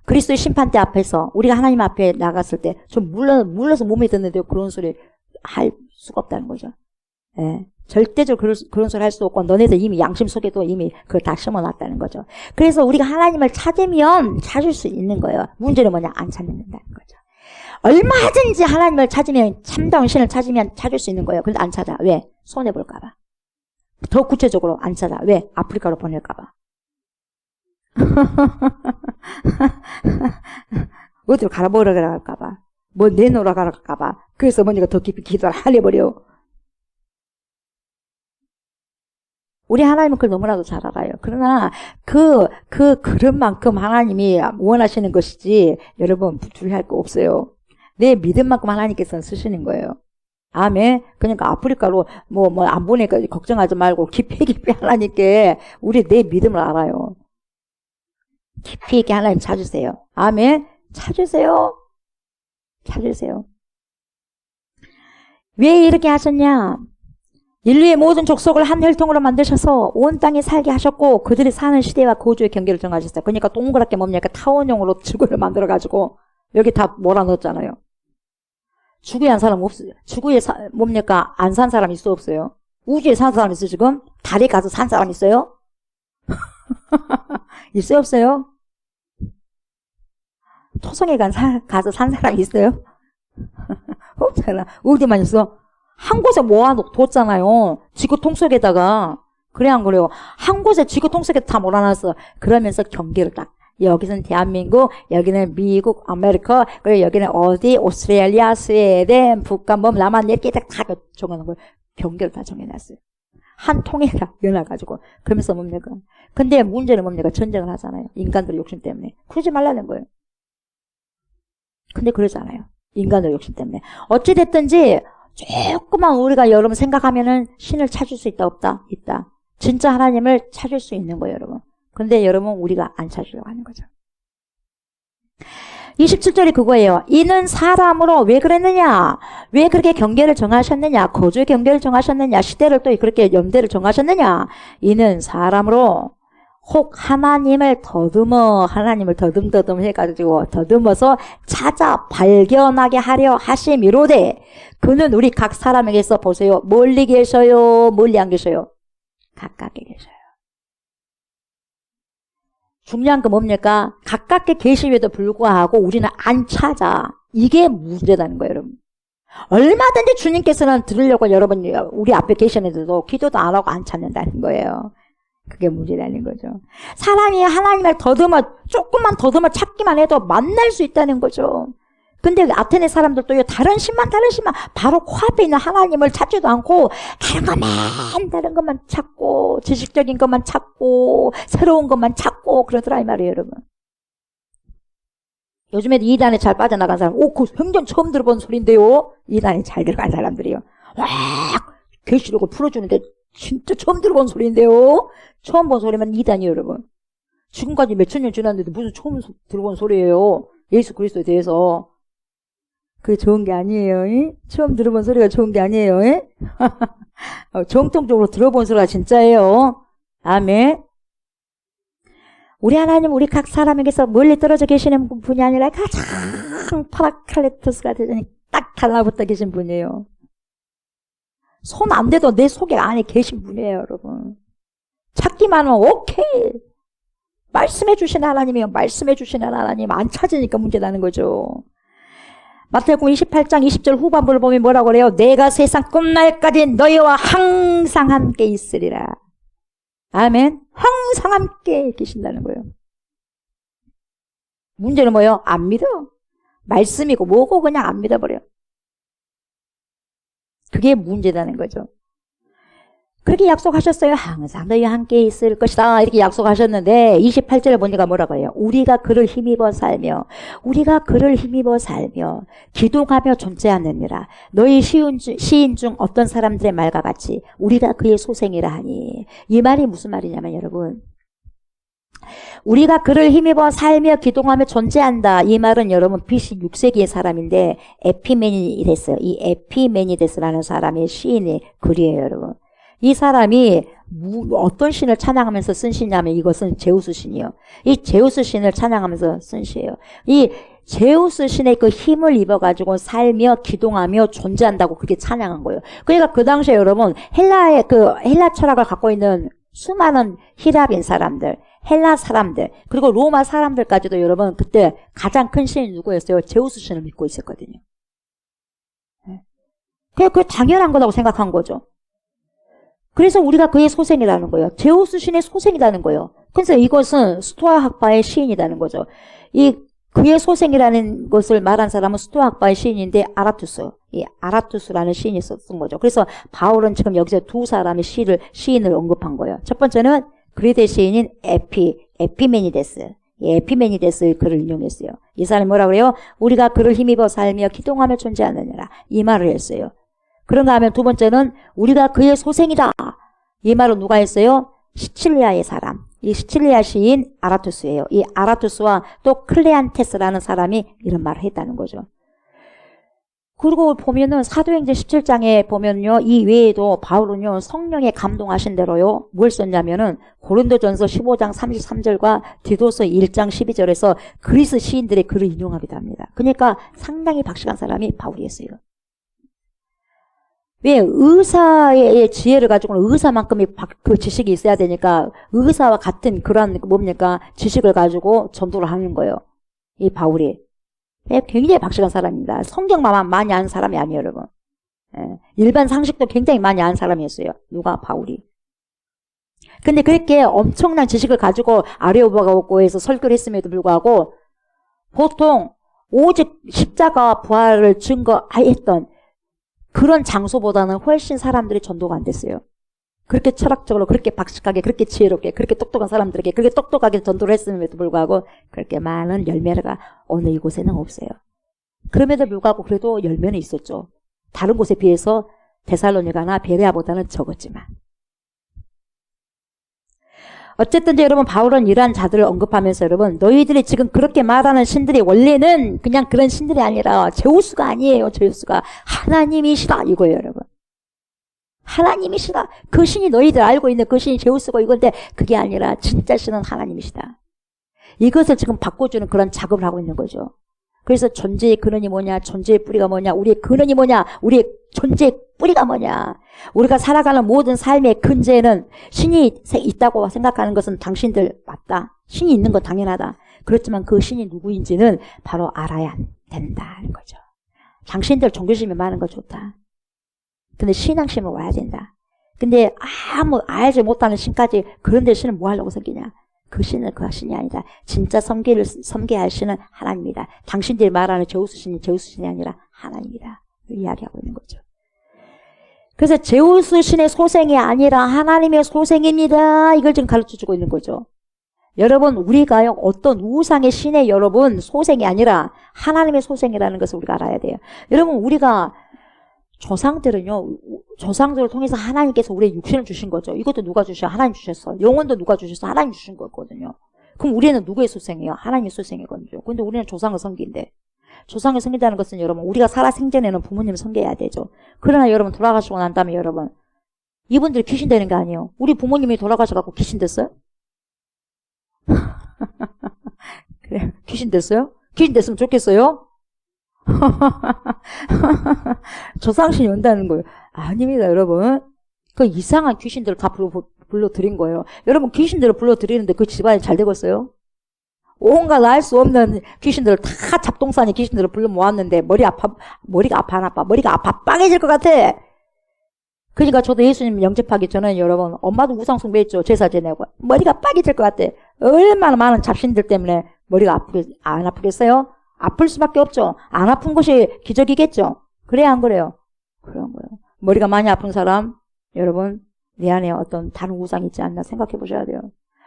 그리스도의 심판대 앞에서 우리가 하나님 앞에 나갔을 때 좀 몰라서 못 믿었는데요. 그런 소리 할 수가 없다는 거죠. 예. 절대적으로 그런 소리 할 수 없고 너네들 이미 양심 속에도 이미 그걸 다 심어놨다는 거죠. 그래서 우리가 하나님을 찾으면 찾을 수 있는 거예요. 문제는 뭐냐? 안 찾는다는 거죠. 얼마든지 하나님을 찾으면 참다운 신을 찾으면 찾을 수 있는 거예요. 근데 안 찾아. 왜? 손해볼까 봐. 더 구체적으로 안 찾아. 왜? 아프리카로 보낼까 봐. 어디로 갈아먹으러 갈까 봐. 내놓으러 갈까 봐. 그래서 어머니가 더 깊이 기도를 하려버려. 우리 하나님은 그걸 너무나도 잘 알아요. 그러나 그런 만큼 하나님이 원하시는 것이지 여러분 두려워할 거 없어요. 내 믿음만큼 하나님께서는 쓰시는 거예요. 아멘. 그러니까 아프리카로 안 보내니까 걱정하지 말고 깊이 하나님께 우리 내 믿음을 알아요. 깊이 있게 하나님 찾으세요. 아멘. 찾으세요. 찾으세요. 왜 이렇게 하셨냐? 인류의 모든 족속을 한 혈통으로 만드셔서 온 땅에 살게 하셨고 그들이 사는 시대와 거주의 경계를 정하셨어요. 그러니까 동그랗게 뭡니까? 타원형으로 지구를 만들어가지고 여기 다 몰아넣었잖아요. 지구에 한 사람 없어요. 지구에 뭡니까? 안 산 사람 있어 없어요? 우주에 산 사람 있어요 지금? 달에 가서 산 사람 있어요? 있어요 없어요? 토성에 가서 산 사람 있어요? 없잖아. 어디만 있어? 한 곳에 모아뒀잖아요. 지구 통속에다가. 그래 안 그래요? 한 곳에 지구 통속에 다 몰아놨어. 그러면서 경계를 딱. 여기는 대한민국, 여기는 미국, 아메리카, 그리고 여기는 어디, 오스트레일리아, 스웨덴, 북한, 남한 이렇게 다 정하는 거예요. 경계를 다 정해놨어요. 한 통에다 연해가지고. 그러면서 뭡니까? 근데 문제는 뭡니까? 전쟁을 하잖아요. 인간들 욕심 때문에. 그러지 말라는 거예요. 근데 그러잖아요. 인간들 욕심 때문에. 어찌됐든지 조금만 우리가 여러분 생각하면은 신을 찾을 수 있다 없다? 있다. 진짜 하나님을 찾을 수 있는 거예요 여러분. 근데 여러분 우리가 안 찾으려고 하는 거죠. 27절이 그거예요. 이는 사람으로 왜 그랬느냐? 왜 그렇게 경계를 정하셨느냐? 거주의 경계를 정하셨느냐? 시대를 또 그렇게 연대를 정하셨느냐? 이는 사람으로 혹 하나님을 더듬 해가지고 더듬어서 찾아 발견하게 하려 하심이로되 그는 우리 각 사람에게서 보세요. 멀리 계셔요? 멀리 안 계셔요? 가깝게 계셔요. 중요한 건 뭡니까? 가깝게 계심에도 불구하고 우리는 안 찾아. 이게 문제라는 거예요, 여러분. 얼마든지 주님께서는 들으려고 여러분 우리 앞에 계시는데도 기도도 안 하고 안 찾는다는 거예요. 그게 문제라는 거죠. 사람이 하나님을 조금만 더듬어 찾기만 해도 만날 수 있다는 거죠. 근데 아테네 사람들도요, 다른 신만 바로 코앞에 있는 하나님을 찾지도 않고 다른 것만 찾고 지식적인 것만 찾고 새로운 것만 찾고 그러더라 이 말이에요, 여러분. 요즘에도 이단에 잘 빠져나간 사람, 그 생전 처음 들어본 소리인데요. 이단에 잘 들어간 사람들이요. 와, 계시록을 풀어주는데 진짜 처음 들어본 소리인데요. 처음 본 소리면 이단이에요, 여러분. 지금까지 몇천 년 지났는데 무슨 처음 들어본 소리예요. 예수 그리스도에 대해서. 그게 좋은 게 아니에요. 이? 처음 들어본 소리가 좋은 게 아니에요. 이? 정통적으로 들어본 소리가 진짜예요. 아멘. 우리 하나님 우리 각 사람에게서 멀리 떨어져 계시는 분이 아니라 가장 파라클레토스가 되더니 딱 달라붙어 계신 분이에요. 손 안 대도 내 속에 안에 계신 분이에요, 여러분. 찾기만 하면 오케이. 말씀해 주신 하나님이요. 말씀해 주신 하나님. 안 찾으니까 문제라는 거죠. 마태복음 28장 20절 후반부를 보면 뭐라고 그래요? 내가 세상 끝날까지 너희와 항상 함께 있으리라. 아멘. 항상 함께 계신다는 거예요. 문제는 뭐예요? 안 믿어. 말씀이고 뭐고 그냥 안 믿어버려. 그게 문제라는 거죠. 그렇게 약속하셨어요. 항상 너희와 함께 있을 것이다. 이렇게 약속하셨는데 28절에 보니까 뭐라고 해요? 우리가 그를 힘입어 살며 기도하며 존재하느니라. 너희 시인 중 어떤 사람들의 말과 같이 우리가 그의 소생이라 하니. 이 말이 무슨 말이냐면 여러분, 우리가 그를 힘입어 살며 기도하며 존재한다. 이 말은 여러분 BC 6세기의 사람인데 에피메니데스, 이 에피메니데스라는 사람의 시인의 글이에요, 여러분. 이 사람이 어떤 신을 찬양하면서 쓴 시냐면 이것은 제우스 신이요. 이 제우스 신을 찬양하면서 쓴 시예요. 이 제우스 신의 그 힘을 입어가지고 살며 기동하며 존재한다고 그렇게 찬양한 거예요. 그러니까 그 당시에 여러분 헬라 철학을 갖고 있는 수많은 히랍인 사람들, 헬라 사람들, 그리고 로마 사람들까지도 여러분 그때 가장 큰 신이 누구였어요? 제우스 신을 믿고 있었거든요. 그게 당연한 거라고 생각한 거죠. 그래서 우리가 그의 소생이라는 거예요. 제우스 신의 소생이라는 거예요. 그래서 이것은 스토아 학파의 시인이라는 거죠. 이 그의 소생이라는 것을 말한 사람은 스토아 학파의 시인인데 이 아라투스라는 시인이 썼던 거죠. 그래서 바울은 지금 여기서 두 사람의 시인을 언급한 거예요. 첫 번째는 그리대 시인인 에피메니데스. 에피메니데스의 글을 인용했어요. 이 사람이 뭐라고 그래요? 우리가 그를 힘입어 살며 기동하며 존재하느니라. 이 말을 했어요. 그런가 하면 두 번째는 우리가 그의 소생이다. 이 말은 누가 했어요? 시칠리아의 사람. 이 시칠리아 시인 아라투스예요. 이 아라투스와 또 클레안테스라는 사람이 이런 말을 했다는 거죠. 그리고 보면은 사도행전 17장에 보면요. 이 외에도 바울은요. 성령에 감동하신 대로요. 뭘 썼냐면은 고린도전서 15장 33절과 디도서 1장 12절에서 그리스 시인들의 글을 인용하기도 합니다. 그러니까 상당히 박식한 사람이 바울이었어요. 왜? 의사의 지혜를 가지고는 의사만큼의 그 지식이 있어야 되니까 의사와 같은 그런 뭡니까? 지식을 가지고 전도를 하는 거예요. 이 바울이. 굉장히 박식한 사람입니다. 성경만 많이 아는 사람이 아니에요, 여러분. 일반 상식도 굉장히 많이 아는 사람이었어요. 누가? 바울이. 근데 그렇게 엄청난 지식을 가지고 아레오바고에서 설교를 했음에도 불구하고 보통 오직 십자가 부활을 증거했던 그런 장소보다는 훨씬 사람들이 전도가 안 됐어요. 그렇게 철학적으로, 그렇게 박식하게, 그렇게 지혜롭게, 그렇게 똑똑한 사람들에게, 그렇게 똑똑하게 전도를 했음에도 불구하고 그렇게 많은 열매가 어느 이곳에는 없어요. 그럼에도 불구하고 그래도 열매는 있었죠. 다른 곳에 비해서 데살로니가나 베레아보다는 적었지만. 어쨌든 여러분 바울은 이러한 자들을 언급하면서 여러분 너희들이 지금 그렇게 말하는 신들이 원래는 그냥 그런 신들이 아니라 제우스가 아니에요. 제우스가 하나님이시다 이거예요, 여러분. 하나님이시다. 그 신이 너희들 알고 있는 그 신이 제우스고 이건데 그게 아니라 진짜 신은 하나님이시다. 이것을 지금 바꿔주는 그런 작업을 하고 있는 거죠. 그래서 존재의 근원이 뭐냐, 존재의 뿌리가 뭐냐, 우리의 근원이 뭐냐, 우리의 존재의 뿌리가 뭐냐. 우리가 살아가는 모든 삶의 근제에는 신이 있다고 생각하는 것은 당신들 맞다. 신이 있는 건 당연하다. 그렇지만 그 신이 누구인지는 바로 알아야 된다는 거죠. 당신들 종교심이 많은 거 좋다. 근데 신앙심은 와야 된다. 근데 아무 알지 못하는 신까지 그런데 신은 뭐 하려고 섬기냐. 그 신은 그 신이 아니다. 진짜 섬겨야 할 신은 하나님이다. 당신들이 말하는 제우스 신이 제우스 신이 아니라 하나님이다. 이야기하고 있는 거죠. 그래서 제우스 신의 소생이 아니라 하나님의 소생입니다. 이걸 지금 가르쳐주고 있는 거죠. 여러분 우리가요 어떤 우상의 신의 여러분 소생이 아니라 하나님의 소생이라는 것을 우리가 알아야 돼요. 여러분 우리가 조상들은요 조상들을 통해서 하나님께서 우리의 육신을 주신 거죠. 이것도 누가 주셔? 하나님 주셨어. 영혼도 누가 주셨어? 하나님 주신 거거든요. 그럼 우리는 누구의 소생이에요? 하나님의 소생이거든요. 근데 우리는 조상을 섬긴대. 조상을 섬긴다는 것은 여러분 우리가 살아 생전에는 부모님을 섬겨야 되죠. 그러나 여러분 돌아가시고 난 다음에 여러분 이분들이 귀신 되는 게 아니에요. 우리 부모님이 돌아가셔갖고 귀신 됐어요? 그래 귀신 됐어요? 귀신 됐으면 좋겠어요? 조상신이 온다는 거예요. 아닙니다, 여러분. 그 이상한 귀신들을 다 불러드린 거예요. 여러분, 귀신들을 불러드리는데 그 집안이 잘 되겠어요? 온갖 알 수 없는 귀신들을 다 잡동사니 귀신들을 불러 모았는데 머리가 아파, 머리가 아파, 빵해질 것 같아. 그러니까 저도 예수님 영접하기 전에 여러분, 엄마도 우상 숭배했죠. 제사 지내고. 머리가 빵해질 것 같아. 얼마나 많은 잡신들 때문에 머리가 안 아프겠어요? 아플 수밖에 없죠. 안 아픈 것이 기적이겠죠. 그래야 안 그래요? 그런 거예요. 머리가 많이 아픈 사람, 여러분, 내 안에 어떤 다른 우상이 있지 않나 생각해 보셔야 돼요.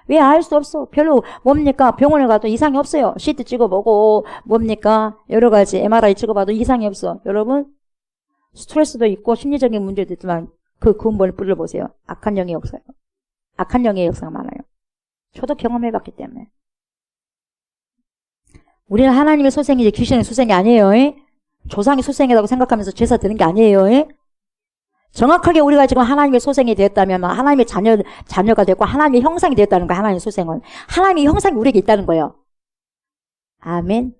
왜 알 수 없어? 별로 뭡니까? 병원에 가도 이상이 없어요. CT 찍어보고 뭡니까? 여러 가지 MRI 찍어봐도 이상이 없어. 여러분, 스트레스도 있고 심리적인 문제도 있지만 그 근본을 불러보세요. 악한 영의 역사요. 악한 영의 역사가 많아요. 저도 경험해봤기 때문에. 우리는 하나님의 소생이지 귀신의 소생이 아니에요. 조상이 소생이라고 생각하면서 제사 드는 게 아니에요. 정확하게 우리가 지금 하나님의 소생이 되었다면 하나님의 자녀가 됐고 하나님의 형상이 되었다는 거예요. 하나님의 소생은. 하나님의 형상이 우리에게 있다는 거예요. 아멘.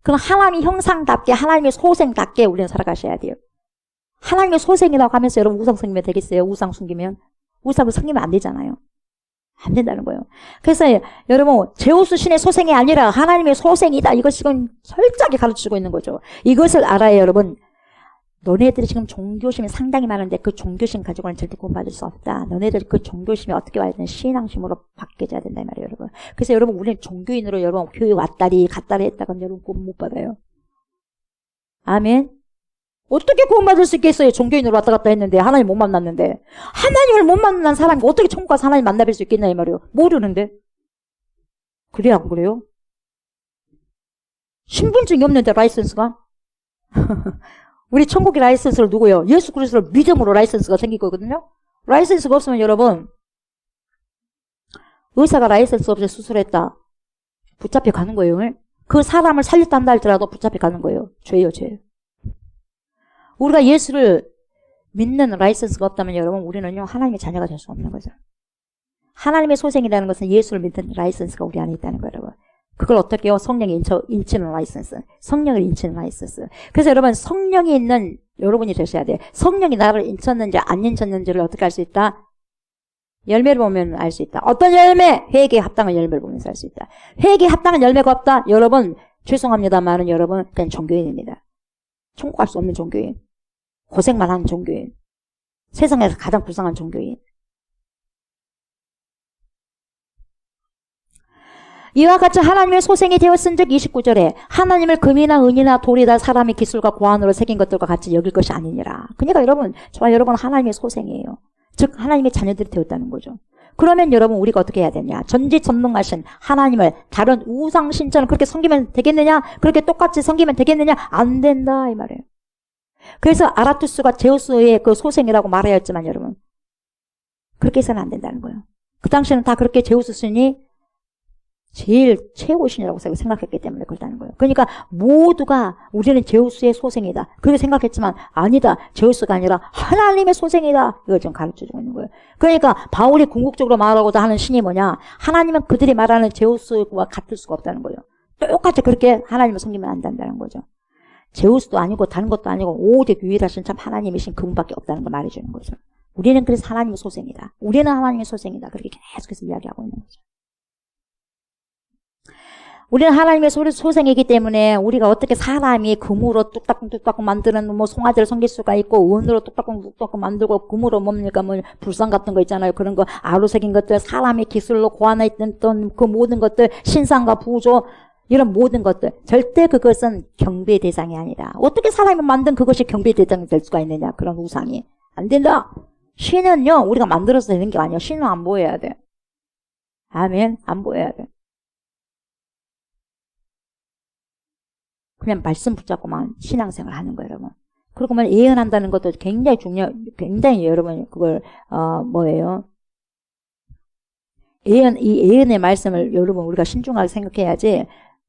그럼 하나님의 형상답게 하나님의 소생답게 우리는 살아가셔야 돼요. 하나님의 소생이라고 하면서 여러분 우상 섬기면 되겠어요? 우상 숨기면? 우상을 섬기면 안 되잖아요. 안 된다는 거예요. 그래서 여러분 제우스 신의 소생이 아니라 하나님의 소생이다. 이것 지금 철저하게 가르치고 있는 거죠. 이것을 알아야 여러분 너네들이 지금 종교심이 상당히 많은데 그 종교심 가지고는 절대 구원받을 수 없다. 너네들 그 종교심이 어떻게 와야 되는 신앙심으로 바뀌어져야 된다 이 말이에요, 여러분. 그래서 여러분 우리는 종교인으로 여러분 교회 왔다리 갔다리 했다가 여러분 구원 못 받아요. 아멘. 어떻게 구원받을 수 있겠어요? 종교인으로 왔다 갔다 했는데 하나님 못 만났는데. 하나님을 못 만난 사람이 어떻게 천국 가서 하나님 만나뵐 수 있겠냐 이 말이에요. 모르는데. 그래야 안 그래요? 신분증이 없는데 라이선스가? 우리 천국의 라이선스를 누구요? 예수 그리스도를 믿음으로 라이선스가 생길 거거든요. 라이선스가 없으면 여러분 의사가 라이선스 없이 수술했다. 붙잡혀 가는 거예요. 그 사람을 살렸다 한다 할지라도 붙잡혀 가는 거예요. 죄예요, 죄. 우리가 예수를 믿는 라이선스가 없다면 여러분 우리는요 하나님의 자녀가 될 수 없는 거죠. 하나님의 소생이라는 것은 예수를 믿는 라이선스가 우리 안에 있다는 거예요. 여러분. 그걸 어떻게 해요? 성령이 인치는 라이선스. 성령을 인치는 라이선스. 그래서 여러분 성령이 있는 여러분이 되셔야 돼요. 성령이 나를 인쳤는지 안 인쳤는지를 어떻게 알 수 있다? 열매를 보면 알 수 있다. 어떤 열매? 회개에 합당한 열매를 보면서 알 수 있다. 회개에 합당한 열매가 없다? 여러분 죄송합니다만은 여러분 그냥 종교인입니다. 천국 갈 수 없는 종교인. 고생만 하는 종교인. 세상에서 가장 불쌍한 종교인. 이와 같이 하나님의 소생이 되었은즉 29절에 하나님을 금이나 은이나 돌이다 사람의 기술과 고안으로 새긴 것들과 같이 여길 것이 아니니라. 그러니까 여러분, 저와 여러분 하나님의 소생이에요. 즉 하나님의 자녀들이 되었다는 거죠. 그러면 여러분 우리가 어떻게 해야 되냐? 전지전능하신 하나님을 다른 우상 신전을 그렇게 섬기면 되겠느냐? 그렇게 똑같이 섬기면 되겠느냐? 안 된다 이 말이에요. 그래서 아라투스가 제우스의 그 소생이라고 말하였지만 여러분 그렇게 해서는 안 된다는 거예요. 그 당시에는 다 그렇게 제우스 신이 제일 최고 신이라고 생각했기 때문에 그렇다는 거예요. 그러니까 모두가 우리는 제우스의 소생이다. 그렇게 생각했지만 아니다. 제우스가 아니라 하나님의 소생이다. 이걸 좀 가르쳐주고 있는 거예요. 그러니까 바울이 궁극적으로 말하고자 하는 신이 뭐냐? 하나님은 그들이 말하는 제우스와 같을 수가 없다는 거예요. 똑같이 그렇게 하나님을 섬기면 안 된다는 거죠. 제우스도 아니고 다른 것도 아니고 오직 유일하신 참 하나님이신 그분밖에 없다는 걸 말해주는 거죠. 우리는 그래서 하나님의 소생이다. 우리는 하나님의 소생이다. 그렇게 계속해서 이야기하고 있는 거죠. 우리는 하나님의 소생이기 때문에 우리가 어떻게 사람이 금으로 뚝딱뚝딱 만드는 뭐 송아지를 섬길 수가 있고 은으로 뚝딱뚝딱 만들고 금으로 뭡니까 뭐 불상 같은 거 있잖아요. 그런 거 아로 새긴 것들 사람의 기술로 고안해 있던 그 모든 것들 신상과 부조 이런 모든 것들 절대 그것은 경배의 대상이 아니라 어떻게 사람이 만든 그것이 경배의 대상이 될 수가 있느냐. 그런 우상이 안 된다. 신은요 우리가 만들어서 되는 게 아니야. 신은 안 보여야 돼. 아멘. 안 보여야 돼. 그냥 말씀 붙잡고만 신앙생활 하는 거예요, 여러분. 그리고 뭐 예언한다는 것도 굉장히 굉장히 여러분 그걸 뭐예요? 이 예언의 말씀을 여러분 우리가 신중하게 생각해야지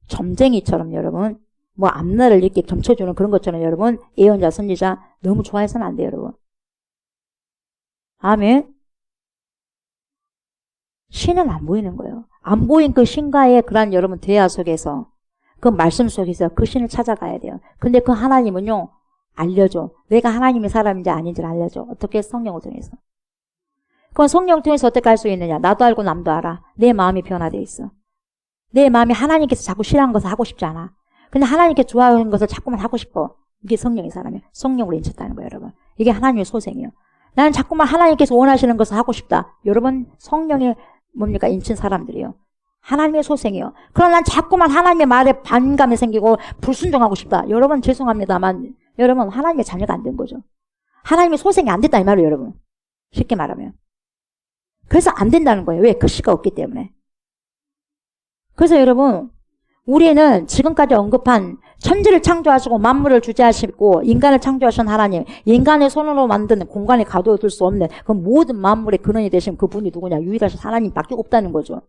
점쟁이처럼 여러분 뭐 앞날을 이렇게 점쳐주는 그런 것처럼 여러분 예언자 선지자 너무 좋아해서는 안 돼요, 여러분. 아멘. 신은 안 보이는 거예요. 안 보인 그 신과의 그런 여러분 대화 속에서 그 말씀 속에서 그 신을 찾아가야 돼요. 근데 그 하나님은요, 알려줘. 내가 하나님의 사람인지 아닌지를 알려줘. 어떻게? 성령을 통해서. 그건 성령을 통해서 어떻게 할 수 있느냐? 나도 알고 남도 알아. 내 마음이 변화되어 있어. 내 마음이 하나님께서 자꾸 싫어하는 것을 하고 싶지 않아. 근데 하나님께 좋아하는 것을 자꾸만 하고 싶어. 이게 성령의 사람이야. 성령으로 인쳤다는 거예요, 여러분. 이게 하나님의 소생이에요. 나는 자꾸만 하나님께서 원하시는 것을 하고 싶다. 여러분, 성령의 뭡니까? 인친 사람들이에요. 하나님의 소생이요. 그러나 난 자꾸만 하나님의 말에 반감이 생기고 불순종하고 싶다. 여러분 죄송합니다만 여러분 하나님의 자녀가 안 된 거죠. 하나님의 소생이 안 됐다 이 말이에요, 여러분. 쉽게 말하면. 그래서 안 된다는 거예요. 왜? 그 씨가 없기 때문에. 그래서 여러분 우리는 지금까지 언급한 천지를 창조하시고 만물을 주재하시고 인간을 창조하신 하나님, 인간의 손으로 만든 공간에 가둬둘 수 없는 그 모든 만물의 근원이 되신 그분이 누구냐? 유일하신 하나님밖에 없다는 거죠.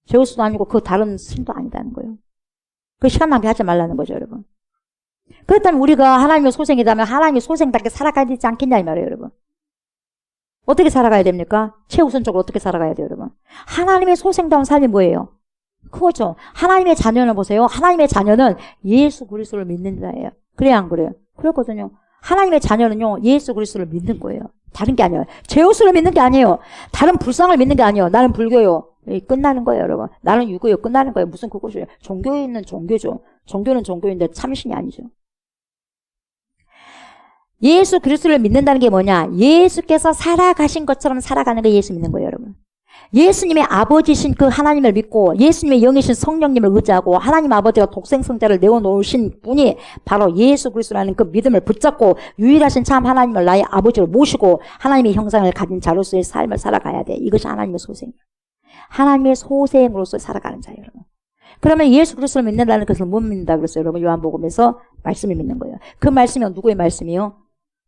제우스도 아니고 그 다른 신도 아니다는 거예요. 그 시간 낭비하지 말라는 거죠, 여러분. 그렇다면 우리가 하나님의 소생이라면 하나님의 소생답게 살아가야 되지 않겠냐 이 말이에요, 여러분. 어떻게 살아가야 됩니까? 최우선적으로 어떻게 살아가야 돼요, 여러분? 하나님의 소생다운 삶이 뭐예요? 그거죠. 하나님의 자녀는 보세요. 하나님의 자녀는 예수 그리스도를 믿는 자예요. 그래야 안 그래요? 그렇거든요. 하나님의 자녀는요, 예수 그리스도를 믿는 거예요. 다른 게 아니에요. 제우스를 믿는 게 아니에요. 다른 불상을 믿는 게 아니에요. 나는 불교요. 끝나는 거예요, 여러분. 나는 유교요. 끝나는 거예요. 무슨 그것이에요. 종교인은 종교죠. 종교는 종교인데 참신이 아니죠. 예수 그리스도를 믿는다는 게 뭐냐? 예수께서 살아가신 것처럼 살아가는 게 예수 믿는 거예요, 여러분. 예수님의 아버지신 그 하나님을 믿고 예수님의 영이신 성령님을 의지하고 하나님 아버지가 독생성자를 내어놓으신 분이 바로 예수 그리스도라는 그 믿음을 붙잡고 유일하신 참 하나님을 나의 아버지로 모시고 하나님의 형상을 가진 자로서의 삶을 살아가야 돼. 이것이 하나님의 소생이에요. 하나님의 소생으로서 살아가는 자예요, 여러분. 그러면 예수 그리스도를 믿는다는 것을 못 믿는다 그랬어요, 여러분. 요한복음에서 말씀을 믿는 거예요. 그 말씀이 누구의 말씀이요?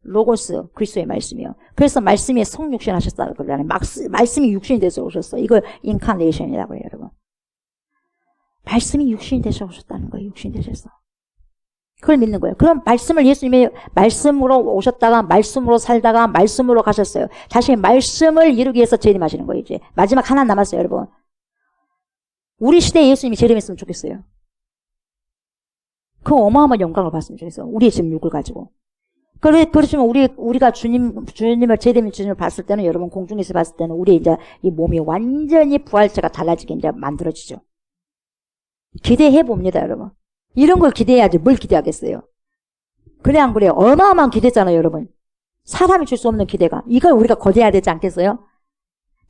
로고스, 그리스도의 말씀이요. 그래서 말씀이 성육신 하셨다고 그러잖아요. 말씀이 육신이 돼서 오셨어. 이걸 인카네이션이라고 해요, 여러분. 말씀이 육신이 되셔 오셨다는 거예요. 육신이 되셔서. 그걸 믿는 거예요. 그럼 말씀을 예수님이 말씀으로 오셨다가 말씀으로 살다가 말씀으로 가셨어요. 다시 말씀을 이루기 위해서 재림하시는 거예요. 이제 마지막 하나 남았어요, 여러분. 우리 시대에 예수님이 재림했으면 좋겠어요. 그 어마어마한 영광을 봤으면 좋겠어요. 우리의 지금 육을 가지고. 그렇지만 우리가 주님을 재림의 주님을 봤을 때는 여러분 공중에서 봤을 때는 우리 이제 이 몸이 완전히 부활체가 달라지게 이제 만들어지죠. 기대해 봅니다, 여러분. 이런 걸 기대해야지 뭘 기대하겠어요. 그래 안 그래요? 어마어마한 기대잖아요, 여러분. 사람이 줄 수 없는 기대가. 이걸 우리가 거둬야 되지 않겠어요?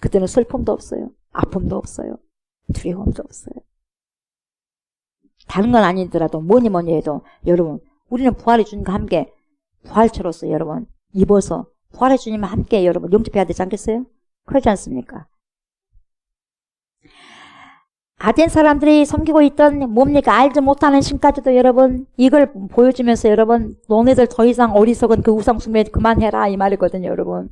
그때는 슬픔도 없어요. 아픔도 없어요. 두려움도 없어요. 다른 건 아니더라도 뭐니 해도 여러분 우리는 부활의 주님과 함께 부활체로서 여러분 입어서 부활의 주님과 함께 여러분 영접해야 되지 않겠어요? 그렇지 않습니까? 아덴 사람들이 섬기고 있던 뭡니까? 알지 못하는 신까지도 여러분 이걸 보여주면서 여러분 너네들 더 이상 어리석은 그 우상 숭배 그만해라 이 말이거든요, 여러분.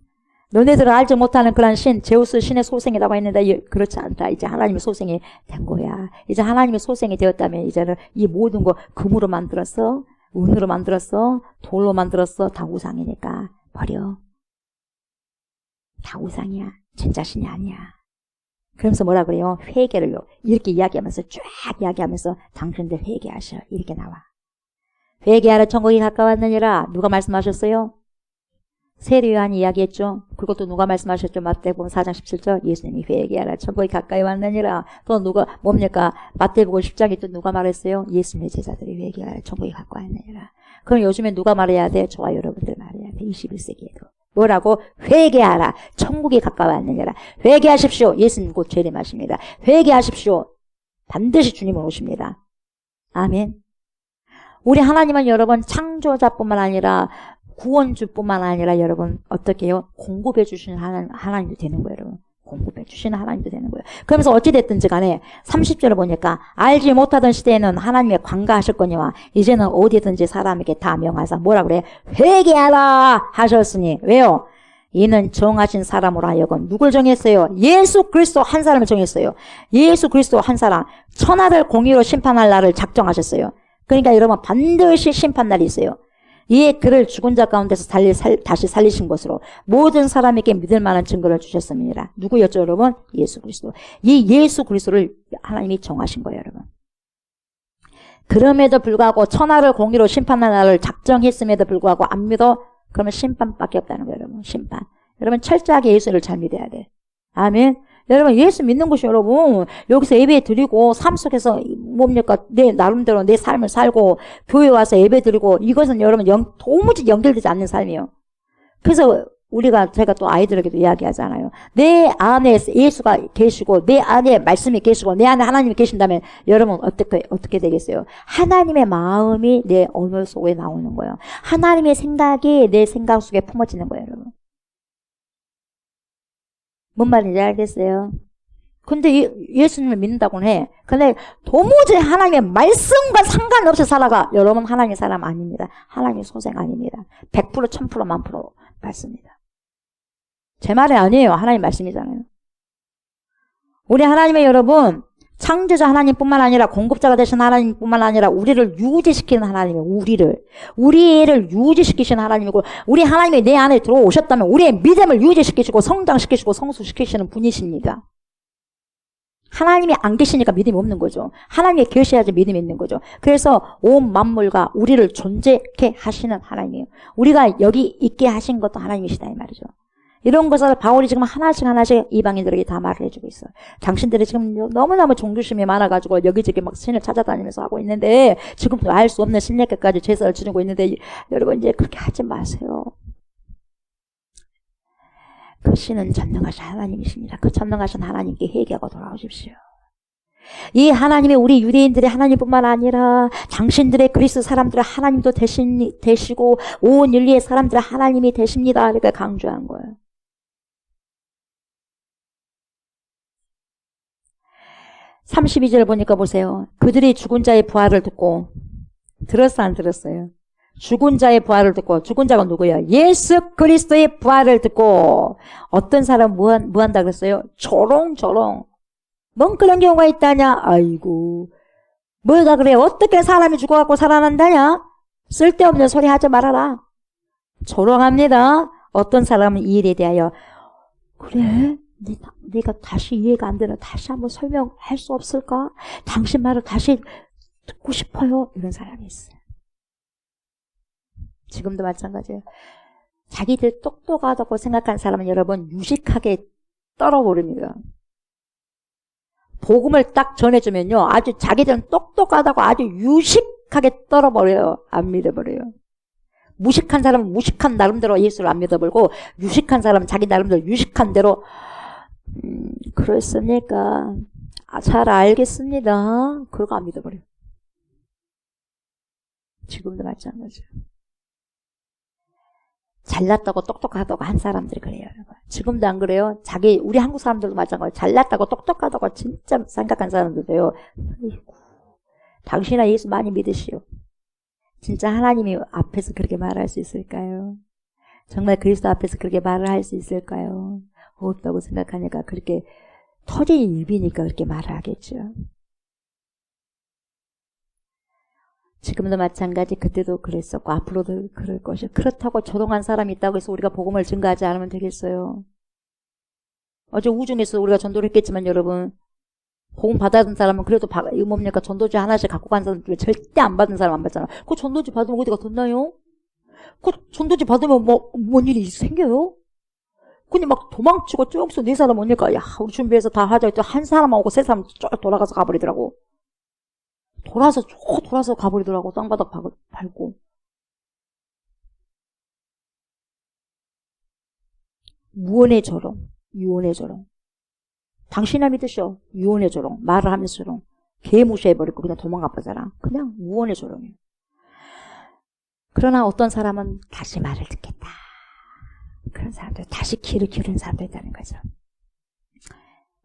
너네들은 알지 못하는 그런 신, 제우스 신의 소생이라고 했는데 그렇지 않다. 이제 하나님의 소생이 된 거야. 이제 하나님의 소생이 되었다면 이제는 이 모든 거 금으로 만들었어, 은으로 만들었어, 돌로 만들었어. 다 우상이니까 버려. 다 우상이야. 진짜 신이 아니야. 그러면서 뭐라 그래요? 회개를요. 이렇게 이야기하면서 쫙 이야기하면서 당신들 회개하셔. 이렇게 나와. 회개하라 천국이 가까웠느니라. 누가 말씀하셨어요? 세례 요한이 이야기했죠. 그것도 누가 말씀하셨죠? 마태복음 4장 17절 예수님이 회개하라 천국이 가까이 왔느니라. 또 누가 뭡니까? 마태복음 10장에 또 누가 말했어요? 예수님의 제자들이 회개하라 천국이 가까이 왔느니라. 그럼 요즘에 누가 말해야 돼? 저와 여러분들 말해야 돼. 21세기에도. 뭐라고? 회개하라 천국이 가까이 왔느니라. 회개하십시오. 예수님 곧 재림하십니다. 회개하십시오. 반드시 주님은 오십니다. 아멘. 우리 하나님은 여러분 창조자뿐만 아니라 구원주뿐만 아니라 여러분 어떻게 해요? 공급해 주시는 하나님도 되는 거예요, 여러분. 공급해 주시는 하나님도 되는 거예요. 그러면서 어찌됐든지 간에 30절을 보니까 알지 못하던 시대에는 하나님의 관가하셨거니와 이제는 어디든지 사람에게 다 명하사 뭐라 그래? 회개하라 하셨으니. 왜요? 이는 정하신 사람으로 하여금 누굴 정했어요? 예수 그리스도 한 사람을 정했어요. 예수 그리스도 한 사람. 천하를 공의로 심판할 날을 작정하셨어요. 그러니까 여러분 반드시 심판날이 있어요. 이에 그를 죽은 자 가운데서 다시 살리신 것으로 모든 사람에게 믿을 만한 증거를 주셨습니다. 누구였죠, 여러분? 예수 그리스도. 이 예수 그리스도를 하나님이 정하신 거예요, 여러분. 그럼에도 불구하고 천하를 공의로 심판하는 날을 작정했음에도 불구하고 안 믿어? 그러면 심판밖에 없다는 거예요, 여러분. 심판. 여러분 철저하게 예수를 잘 믿어야 돼. 아멘. 여러분 예수 믿는 것이 여러분 여기서 예배 드리고 삶 속에서 뭡니까? 내 나름대로 내 삶을 살고 교회 와서 예배 드리고 이것은 여러분 도무지 연결되지 않는 삶이에요. 그래서 제가 또 아이들에게도 이야기하잖아요. 내 안에 예수가 계시고 내 안에 말씀이 계시고 내 안에 하나님이 계신다면 여러분 어떻게 되겠어요? 하나님의 마음이 내 언어 속에 나오는 거예요. 하나님의 생각이 내 생각 속에 품어지는 거예요, 여러분. 뭔 말인지 알겠어요? 근데 예수님을 믿는다고는 해. 근데 도무지 하나님의 말씀과 상관없이 살아가. 여러분 하나님의 사람 아닙니다. 하나님의 소생 아닙니다. 100% 1000% 1000% 맞습니다. 제 말이 아니에요. 하나님 말씀이잖아요. 우리 하나님의 여러분 창조자 하나님뿐만 아니라 공급자가 되신 하나님뿐만 아니라 우리를 유지시키는 하나님이에요. 우리를 유지시키시는 하나님이고 우리 하나님이 내 안에 들어오셨다면 우리의 믿음을 유지시키시고 성장시키시고 성수시키시는 분이십니다. 하나님이 안 계시니까 믿음이 없는 거죠. 하나님이 계셔야지 믿음이 있는 거죠. 그래서 온 만물과 우리를 존재케 하시는 하나님이에요. 우리가 여기 있게 하신 것도 하나님이시다 이 말이죠. 이런 것을 바울이 지금 하나씩 이방인들에게 다 말을 해주고 있어요. 당신들이 지금 너무너무 종교심이 많아가지고 여기저기 막 신을 찾아다니면서 하고 있는데 지금도 알 수 없는 신뢰까지 제사를 지르고 있는데 여러분 이제 그렇게 하지 마세요. 그 신은 전능하신 하나님이십니다. 그 전능하신 하나님께 회개하고 돌아오십시오. 이 하나님이 우리 유대인들의 하나님뿐만 아니라 당신들의 그리스도 사람들의 하나님도 되시고 온 인류의 사람들의 하나님이 되십니다. 이렇게 강조한 거예요. 32절 보니까 보세요. 그들이 죽은 자의 부활을 듣고 들었어 안 들었어요? 죽은 자의 부활을 듣고 죽은 자가 누구예요? 예수 그리스도의 부활을 듣고 어떤 사람은 뭐 한다 그랬어요? 조롱조롱. 뭔 그런 경우가 있다냐? 아이고 뭐가 그래? 어떻게 사람이 죽어갖고 살아난다냐? 쓸데없는 소리 하지 말아라. 조롱합니다. 어떤 사람은 이 일에 대하여 그래? 네가 다시 이해가 안 되나? 다시 한번 설명할 수 없을까? 당신 말을 다시 듣고 싶어요. 이런 사람이 있어요. 지금도 마찬가지예요. 자기들 똑똑하다고 생각하는 사람은 여러분 유식하게 떨어버립니다. 복음을 딱 전해주면요. 아주 자기들은 똑똑하다고 아주 유식하게 떨어버려요. 안 믿어버려요. 무식한 사람은 무식한 나름대로 예수를 안 믿어버리고 유식한 사람은 자기 나름대로 유식한 대로 그렇습니까? 잘 알겠습니다. 그러고 안 믿어버려요. 지금도 마찬가지예요. 잘났다고 똑똑하다고 한 사람들이 그래요, 여러분. 지금도 안 그래요? 우리 한국 사람들도 마찬가지예요. 잘났다고 똑똑하다고 진짜 생각한 사람들도요. 당신아 예수 많이 믿으시오. 진짜 하나님이 앞에서 그렇게 말할 수 있을까요? 정말 그리스도 앞에서 그렇게 말을 할 수 있을까요? 없다고 생각하니까 그렇게 터진 입이니까 그렇게 말을 하겠죠. 지금도 마찬가지 그때도 그랬었고 앞으로도 그럴 것이요. 그렇다고 조롱한 사람이 있다고 해서 우리가 복음을 증거하지 않으면 되겠어요. 어제 우중에서 우리가 전도를 했겠지만 여러분 복음 받아든 사람은 그래도 뭡니까 전도지 하나씩 갖고 간 사람들 절대 안 받은 사람 안 받잖아. 그 전도지 받으면 어디가 덧나요? 그 전도지 받으면 뭔 일이 생겨요? 그냥 막 도망치고 쭉서 네 사람 오니까 야 우리 준비해서 다 하자 했더니 한 사람만 오고 세 사람 쭉 돌아가서 가버리더라고. 돌아서 가버리더라고. 땅바닥 밟고. 무언의 조롱, 유언의 조롱. 당신이나 믿으셔. 유언의 조롱. 말을 하면서 조롱. 개 무시해버리고 그냥 도망가버리잖아. 그냥 무언의 조롱이에요. 그러나 어떤 사람은 다시 말을 듣겠다. 그런 사람들, 다시 귀를 기울이는 사람도 있다는 거죠.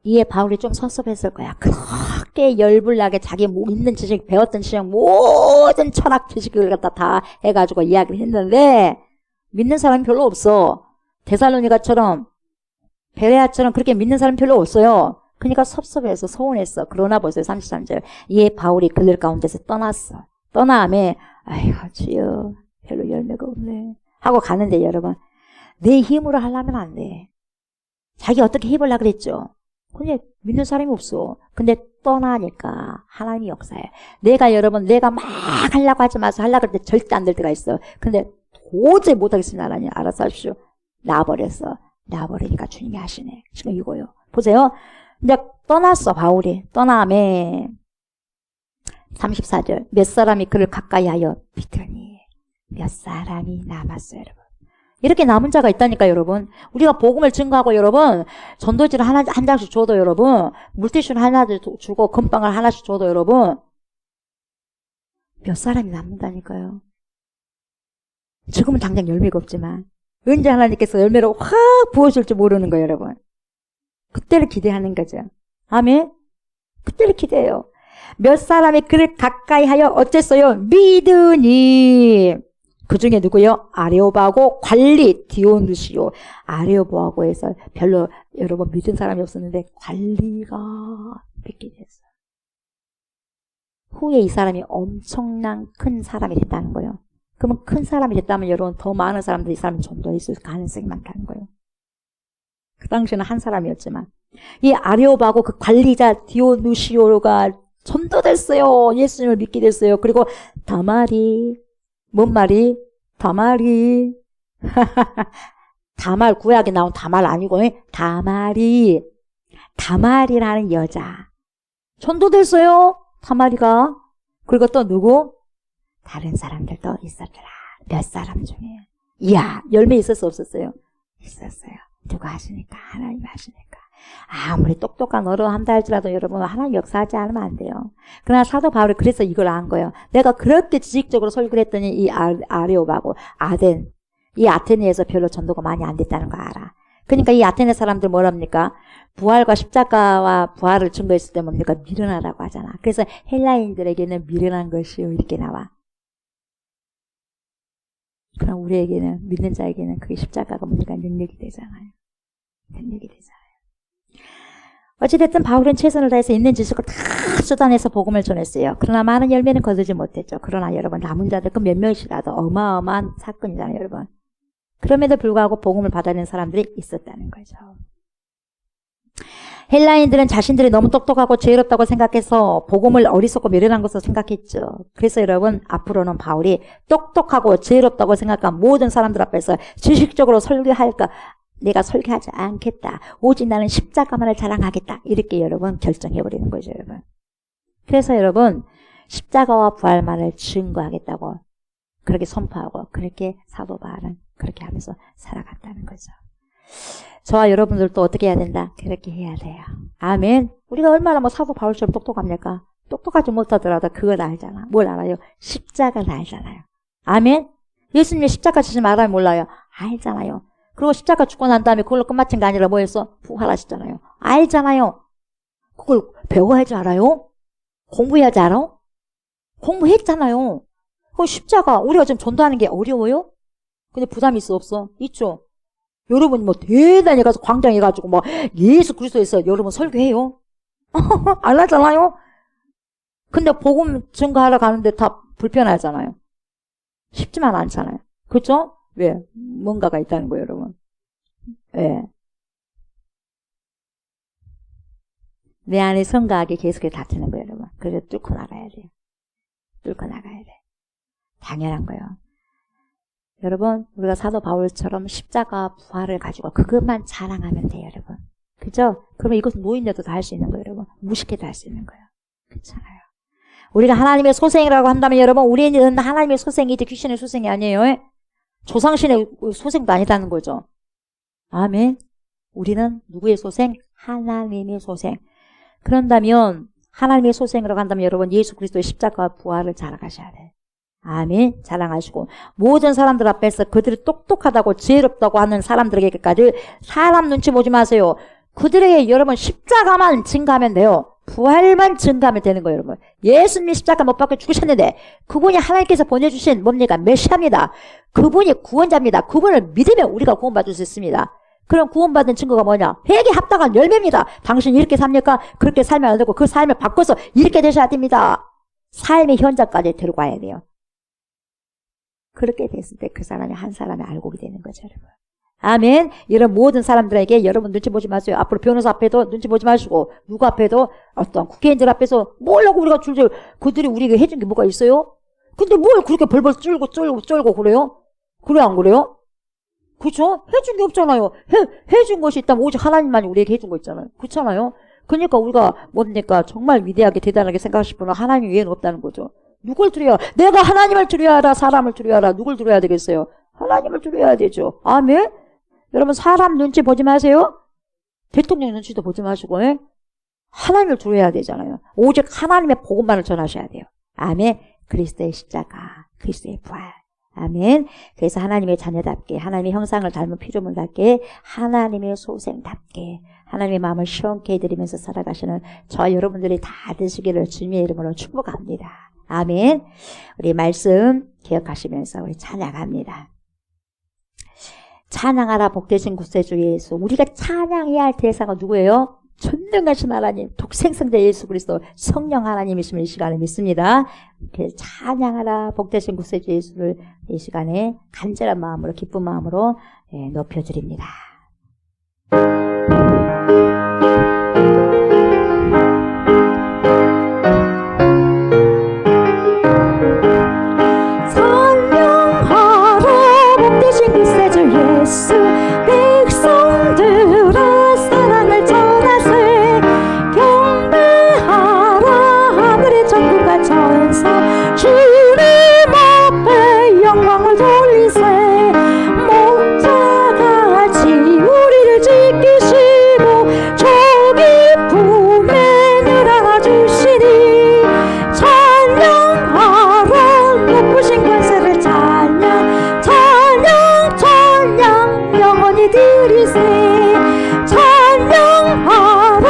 이에 바울이 좀 섭섭했을 거야. 그렇게 열불나게 자기 있는 지식, 배웠던 지식, 모든 철학 지식을 갖다 다 해가지고 이야기를 했는데 믿는 사람이 별로 없어. 데살로니가처럼 베레아처럼 그렇게 믿는 사람이 별로 없어요. 그러니까 섭섭해서 서운했어. 그러나 보세요. 33절. 이에 바울이 그들 가운데서 떠났어. 떠나면 아이고 주여 별로 열매가 없네 하고 가는데 여러분 내 힘으로 하려면 안 돼. 자기 어떻게 해보려고 그랬죠. 근데 믿는 사람이 없어. 근데 떠나니까 하나님이 역사해. 내가 막 하려고 하지 마서 하려고 할 때 절대 안 될 때가 있어. 근데 도저히 못하겠습니다. 하나님 알아서 하십시오. 놔버렸어. 놔버리니까 주님이 하시네. 지금 이거요. 보세요. 근데 떠났어 바울이. 떠나매 34절 몇 사람이 그를 가까이 하여 비더니 몇 사람이 남았어요. 여러분. 이렇게 남은 자가 있다니까 여러분. 우리가 복음을 증거하고 여러분 전도지를 한 장씩 줘도 여러분 물티슈를 하나 주고 금방을 하나씩 줘도 여러분 몇 사람이 남는다니까요. 지금은 당장 열매가 없지만 언제 하나님께서 열매를 확 부어줄지 모르는 거예요 여러분. 그때를 기대하는 거죠. 아멘. 그때를 기대해요. 몇 사람이 그를 가까이 하여 어쨌어요? 믿으니. 그 중에 누구요? 아레오바하고 관리 디오누시오. 아레오바하고에서 별로 여러분 믿은 사람이 없었는데 관리가 믿게 됐어요. 후에 이 사람이 엄청난 큰 사람이 됐다는 거예요. 그러면 큰 사람이 됐다면 여러분 더 많은 사람들이 이 사람이 전도했을 가능성이 많다는 거예요. 그 당시에는 한 사람이었지만 이 아레오바하고 그 관리자 디오누시오가 전도됐어요. 예수님을 믿게 됐어요. 그리고 다말이 뭔 말이? 다말이 다말 구약에 나온 다말 아니고 다말이라는 여자 전도됐어요. 다말이가. 그리고 또 누구? 다른 사람들도 있었더라. 몇 사람 중에. 이야 열매 있었어 없었어요? 있었어요. 누가 하시니까? 하나님 하시니까. 아무리 똑똑한 어른 한다 할지라도 여러분 하나님 역사하지 않으면 안 돼요. 그러나 사도 바울이 그래서 이걸 안 거예요. 내가 그렇게 지식적으로 설교를 했더니 이 아레오바고 이 아테네에서 별로 전도가 많이 안 됐다는 거 알아. 그러니까 이 아테네 사람들 뭐랍니까? 부활과 십자가와 부활을 증거했을 때 뭡니까? 미련하다고 하잖아. 그래서 헬라인들에게는 미련한 것이요 이렇게 나와. 그럼 우리에게는 믿는 자에게는 그게 십자가가 뭡니까? 능력이 되잖아요. 능력이 되잖아요. 어찌됐든 바울은 최선을 다해서 있는 지식을 다 쏟아내서 복음을 전했어요. 그러나 많은 열매는 거두지 못했죠. 그러나 여러분 남은 자들 그 몇 명이라도 어마어마한 사건이잖아요, 여러분. 그럼에도 불구하고 복음을 받아낸 사람들이 있었다는 거죠. 헬라인들은 자신들이 너무 똑똑하고 지혜롭다고 생각해서 복음을 어리석고 미련한 것으로 생각했죠. 그래서 여러분 앞으로는 바울이 똑똑하고 지혜롭다고 생각한 모든 사람들 앞에서 지식적으로 설교할까? 내가 설교하지 않겠다. 오직 나는 십자가만을 자랑하겠다. 이렇게 여러분 결정해버리는 거죠, 여러분. 그래서 여러분 십자가와 부활만을 증거하겠다고 그렇게 선포하고 그렇게 사도 바울은 그렇게 하면서 살아갔다는 거죠. 저와 여러분들도 어떻게 해야 된다? 그렇게 해야 돼요. 아멘. 우리가 얼마나 뭐 사도 바울처럼 똑똑합니까? 똑똑하지 못하더라도 그걸 알잖아. 뭘 알아요? 십자가를 알잖아요. 아멘. 예수님이 십자가 지지 말아요? 몰라요? 알잖아요. 그리고 십자가 죽고 난 다음에 그걸로 끝마친 게 아니라 뭐였어? 부활하셨잖아요. 알잖아요. 그걸 배워야지 알아요? 공부해야지 알아? 공부했잖아요. 그 십자가 우리가 지금 전도하는 게 어려워요? 근데 부담이 있어 없어? 있죠. 여러분 뭐 대단히 가서 광장에 가지고 뭐 예수 그리스도에서 여러분 설교해요? 안 하잖아요. 근데 복음 증거하러 가는데 다 불편하잖아요. 쉽지만 않잖아요. 그렇죠? 왜? 뭔가가 있다는 거예요, 여러분. 왜? 내 안에 성가하게 계속해서 다투는 거예요, 여러분. 그래서 뚫고 나가야 돼요. 뚫고 나가야 돼. 당연한 거예요. 여러분, 우리가 사도 바울처럼 십자가 부활을 가지고 그것만 자랑하면 돼요, 여러분. 그죠? 그러면 이것은 노인네도 다 할 수 있는 거예요, 여러분. 무식해도 할 수 있는 거예요. 그렇잖아요. 우리가 하나님의 소생이라고 한다면 여러분, 우리는 하나님의 소생이지 귀신의 소생이 아니에요. 조상신의 소생도 아니다는 거죠. 아멘. 우리는 누구의 소생? 하나님의 소생. 그런다면 하나님의 소생이라고 한다면 여러분 예수 그리스도의 십자가와 부활을 자랑하셔야 돼요. 아멘. 자랑하시고 모든 사람들 앞에서 그들이 똑똑하다고 지혜롭다고 하는 사람들에게까지 사람 눈치 보지 마세요. 그들에게 여러분 십자가만 증가하면 돼요. 부활만 증가하면 되는 거예요, 여러분. 예수님이 십자가 못 박혀 죽으셨는데 그분이 하나님께서 보내주신 뭡니까? 메시아입니다. 그분이 구원자입니다. 그분을 믿으면 우리가 구원받을 수 있습니다. 그럼 구원받은 증거가 뭐냐? 회개에 합당한 열매입니다. 당신이 이렇게 삽니까? 그렇게 살면 안 되고 그 삶을 바꿔서 이렇게 되셔야 됩니다. 삶의 현장까지 데리고 가야 돼요. 그렇게 됐을 때 그 사람이 한 사람이 알고 되는 거죠, 여러분. 아멘. 이런 모든 사람들에게 여러분 눈치 보지 마세요. 앞으로 변호사 앞에도 눈치 보지 마시고 누구 앞에도 어떤 국회의원들 앞에서 뭐라고 우리가 줄줄 그들이 우리에게 해준 게 뭐가 있어요? 근데 뭘 그렇게 벌벌 쫄고 그래요? 그래 안 그래요? 그렇죠? 해준 게 없잖아요. 해준 것이 있다면 오직 하나님만이 우리에게 해준 거 있잖아요. 그렇잖아요. 그러니까 우리가 뭡니까? 정말 위대하게 대단하게 생각하실 분은 하나님 외에는 없다는 거죠. 누굴 두려워? 내가 하나님을 두려워하라, 사람을 두려워하라. 누굴 두려워야 되겠어요? 하나님을 두려워야 되죠. 아멘? 여러분 사람 눈치 보지 마세요. 대통령 눈치도 보지 마시고 하나님을 두려워야 되잖아요. 오직 하나님의 복음만을 전하셔야 돼요. 아멘. 그리스도의 십자가, 그리스도의 부활. 아멘. 그래서 하나님의 자녀답게 하나님의 형상을 닮은 피조물답게 하나님의 소생답게 하나님의 마음을 시원케 해드리면서 살아가시는 저와 여러분들이 다 되시기를 주님의 이름으로 축복합니다. 아멘. 우리 말씀 기억하시면서 우리 찬양합니다. 찬양하라 복되신 구세주 예수. 우리가 찬양해야 할 대상은 누구예요? 전능하신 하나님, 독생성자 예수 그리스도 성령 하나님이심을 이 시간에 믿습니다. 그래서 찬양하라 복되신 구세주 예수를 이 시간에 간절한 마음으로 기쁜 마음으로 높여드립니다. 찬양하라 복되신 구세주 예수 백성들아 사랑을 전하세 경배하라 하늘의 천군과 천사 주님 앞에 영광을 돌리세 목자같이 우리를 지키시고 저기 품에 내려주시니 찬양하라 높으신 권세를 찬양 영원히 드리세 찬양하라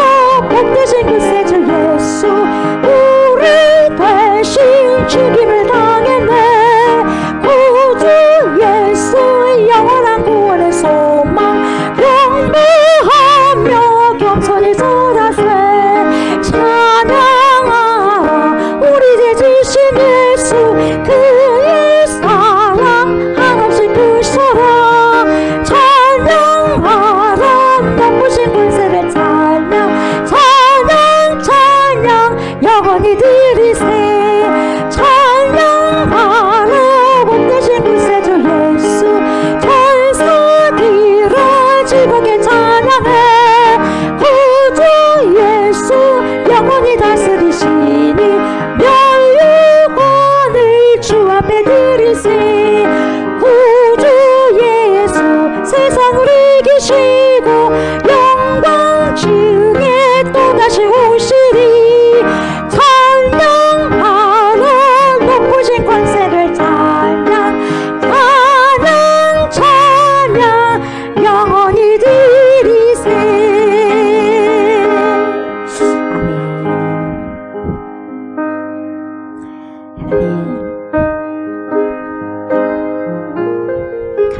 복되신 구세주 예수 우리 대신 죽임을 당했네 구주 예수 영원한 구원의 소망 경배하며 겸손히 절하세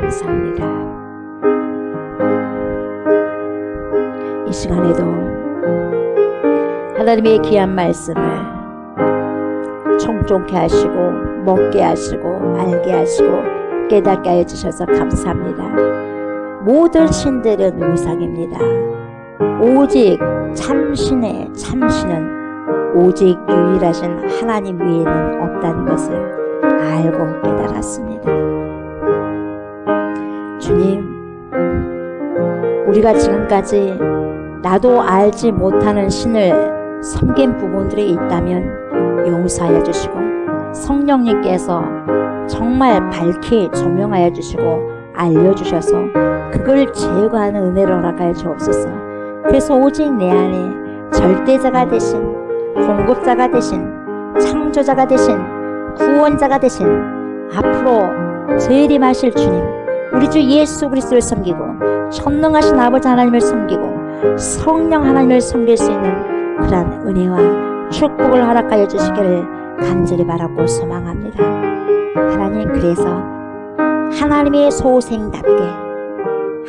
감사합니다. 이 시간에도 하나님의 귀한 말씀을 총종케 하시고 먹게 하시고 알게 하시고 깨닫게 해주셔서 감사합니다. 모든 신들은 우상입니다. 오직 참신의 참신은 오직 유일하신 하나님 외에는 없다는 것을 알고 깨달았습니다. 주님, 우리가 지금까지 나도 알지 못하는 신을 섬긴 부분들이 있다면 용서하여 주시고 성령님께서 정말 밝히 조명하여 주시고 알려주셔서 그걸 제거하는 은혜를 허락하여 주옵소서. 그래서 오직 내 안에 절대자가 되신, 공급자가 되신, 창조자가 되신, 구원자가 되신, 앞으로 재림하실 주님, 우리 주 예수 그리스도를 섬기고 전능하신 아버지 하나님을 섬기고 성령 하나님을 섬길 수 있는 그러한 은혜와 축복을 허락하여 주시기를 간절히 바라고 소망합니다. 하나님, 그래서 하나님의 소생답게,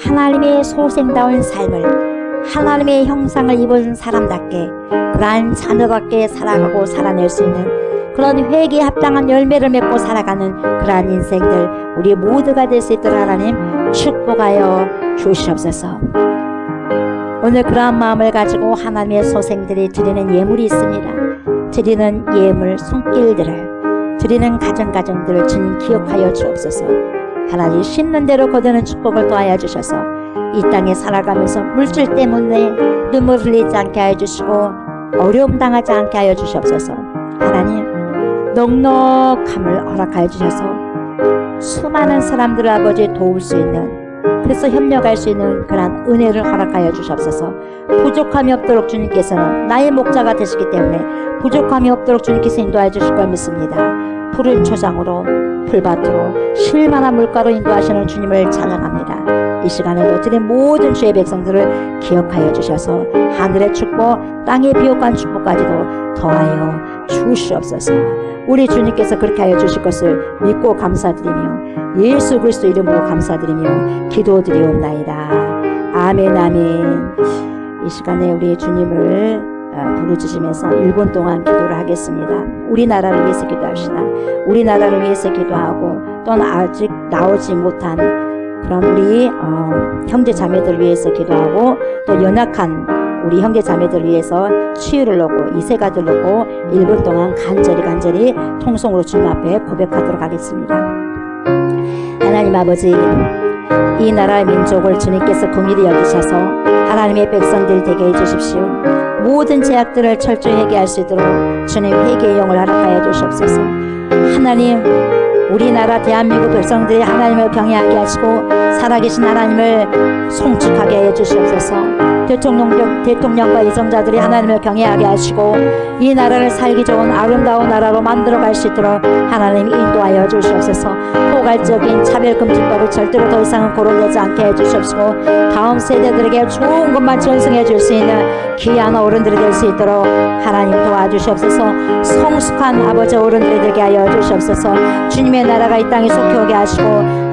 하나님의 소생다운 삶을, 하나님의 형상을 입은 사람답게, 그러한 자녀답게 살아가고 살아낼 수 있는 그런 회개에 합당한 열매를 맺고 살아가는 그러한 인생들 우리 모두가 될 수 있도록 하나님 축복하여 주시옵소서. 오늘 그러한 마음을 가지고 하나님의 소생들이 드리는 예물이 있습니다. 드리는 예물 손길들을, 드리는 가정들을 주님 기억하여 주옵소서. 하나님 심는 대로 거두는 축복을 더하여 주셔서 이 땅에 살아가면서 물질 때문에 눈물 흘리지 않게 하여 주시고 어려움 당하지 않게 하여 주시옵소서. 하나님, 넉넉함을 허락하여 주셔서 수많은 사람들을 아버지 도울 수 있는, 그래서 협력할 수 있는 그러한 은혜를 허락하여 주시옵소서. 부족함이 없도록 주님께서는 나의 목자가 되시기 때문에 부족함이 없도록 주님께서 인도하여 주실 걸 믿습니다. 푸른 초장으로 풀밭으로 쉴만한 물가로 인도하시는 주님을 찬양합니다. 이 시간에도 드린 모든 주의 백성들을 기억하여 주셔서 하늘의 축복, 땅의 비옥한 축복까지도 더하여 주시옵소서. 우리 주님께서 그렇게 하여 주실 것을 믿고 감사드리며 예수 그리스도 이름으로 감사드리며 기도드리옵나이다. 아멘, 아멘. 이 시간에 우리 주님을 부르짖으면서 1분 동안 기도를 하겠습니다. 우리나라를 위해서 기도합시다. 우리나라를 위해서 기도하고 또는 아직 나오지 못한 그런 우리 형제 자매들 위해서 기도하고 또 연약한 우리 형제 자매들 위해서 치유를 놓고 이세가들 놓고 1분 동안 간절히 통성으로 주님 앞에 고백하도록 하겠습니다. 하나님 아버지, 이 나라의 민족을 주님께서 긍휼히 여기셔서 하나님의 백성들 되게 해주십시오. 모든 제약들을 철저히 회개할 수 있도록 주님 회개의 영을 허락하여 주시옵소서. 하나님, 우리나라 대한민국 백성들이 하나님을 경외하게 하시고 살아계신 하나님을 송축하게 하여 주시옵소서. 대통령과 이정자들이 하나님을 경외하게 하시고 이 나라를 살기 좋은 아름다운 나라로 만들어갈 수 있도록 하나님 인도하여 주시옵소서. 포괄적인 차별금지법을 절대로 더 이상은 거론되지 않게 해주시옵시고 다음 세대들에게 좋은 것만 전승해 줄 수 있는 귀한 어른들이 될 수 있도록 하나님 도와주시옵소서. 성숙한 아버지 어른들이 되게 하여 주시옵소서. 주님의 나라가 이 땅에 속히 오게 하시고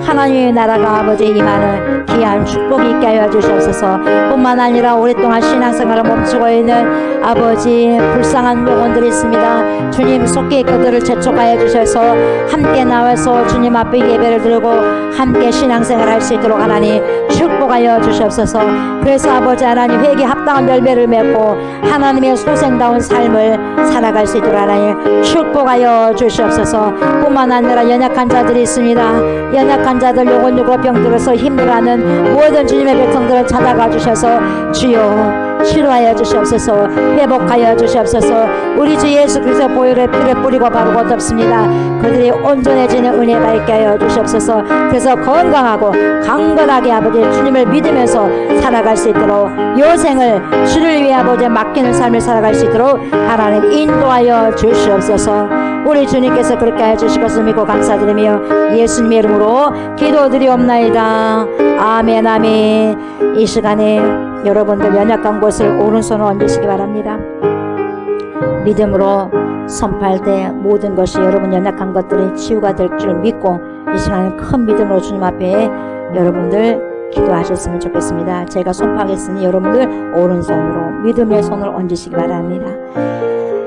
하나님의 나라가 아버지 임하는 귀한 축복이 있게 하여 주시옵소서. 뿐만 아니라 오랫동안 신앙생활을 멈추고 있는 아버지 불쌍한 영혼들이 있습니다. 주님 속히 그들을 재촉하여 주셔서 함께 나와서 주님 앞에 예배를 드리고 함께 신앙생활을 할 수 있도록 하나님 축복하여 주시옵소서. 그래서 아버지 하나님 회개에 합당한 열매를 맺고 하나님의 소생다운 삶을 살아갈 수 있도록 하나님 축복하여 주시옵소서. 뿐만 아니라 연약한 자들이 있습니다. 연약한 자들 영혼육으로 병들어서 힘들어하는 모든 주님의 백성들을 찾아가 주셔서 주여 치료하여 주시옵소서. 회복하여 주시옵소서. 우리 주 예수 그리스도의 보혈의 피를 뿌리고 바르고 덮습니다. 그들이 온전해지는 은혜가 있게 하여 주시옵소서. 그래서 건강하고 강건하게 아버지 주님을 믿으면서 살아갈 수 있도록 여생을 주를 위해 아버지 맡기는 삶을 살아갈 수 있도록 하나님 인도하여 주시옵소서. 우리 주님께서 그렇게 해주실 것을 믿고 감사드리며 예수님의 이름으로 기도드리옵나이다. 아멘, 아멘. 이 시간에 여러분들 연약한 곳을 오른손을 얹으시기 바랍니다. 믿음으로 선포할 때 모든 것이 여러분 연약한 것들이 치유가 될 줄 믿고 이 시간에 큰 믿음으로 주님 앞에 여러분들 기도하셨으면 좋겠습니다. 제가 선포하겠으니 여러분들 오른손으로 믿음의 손을 얹으시기 바랍니다.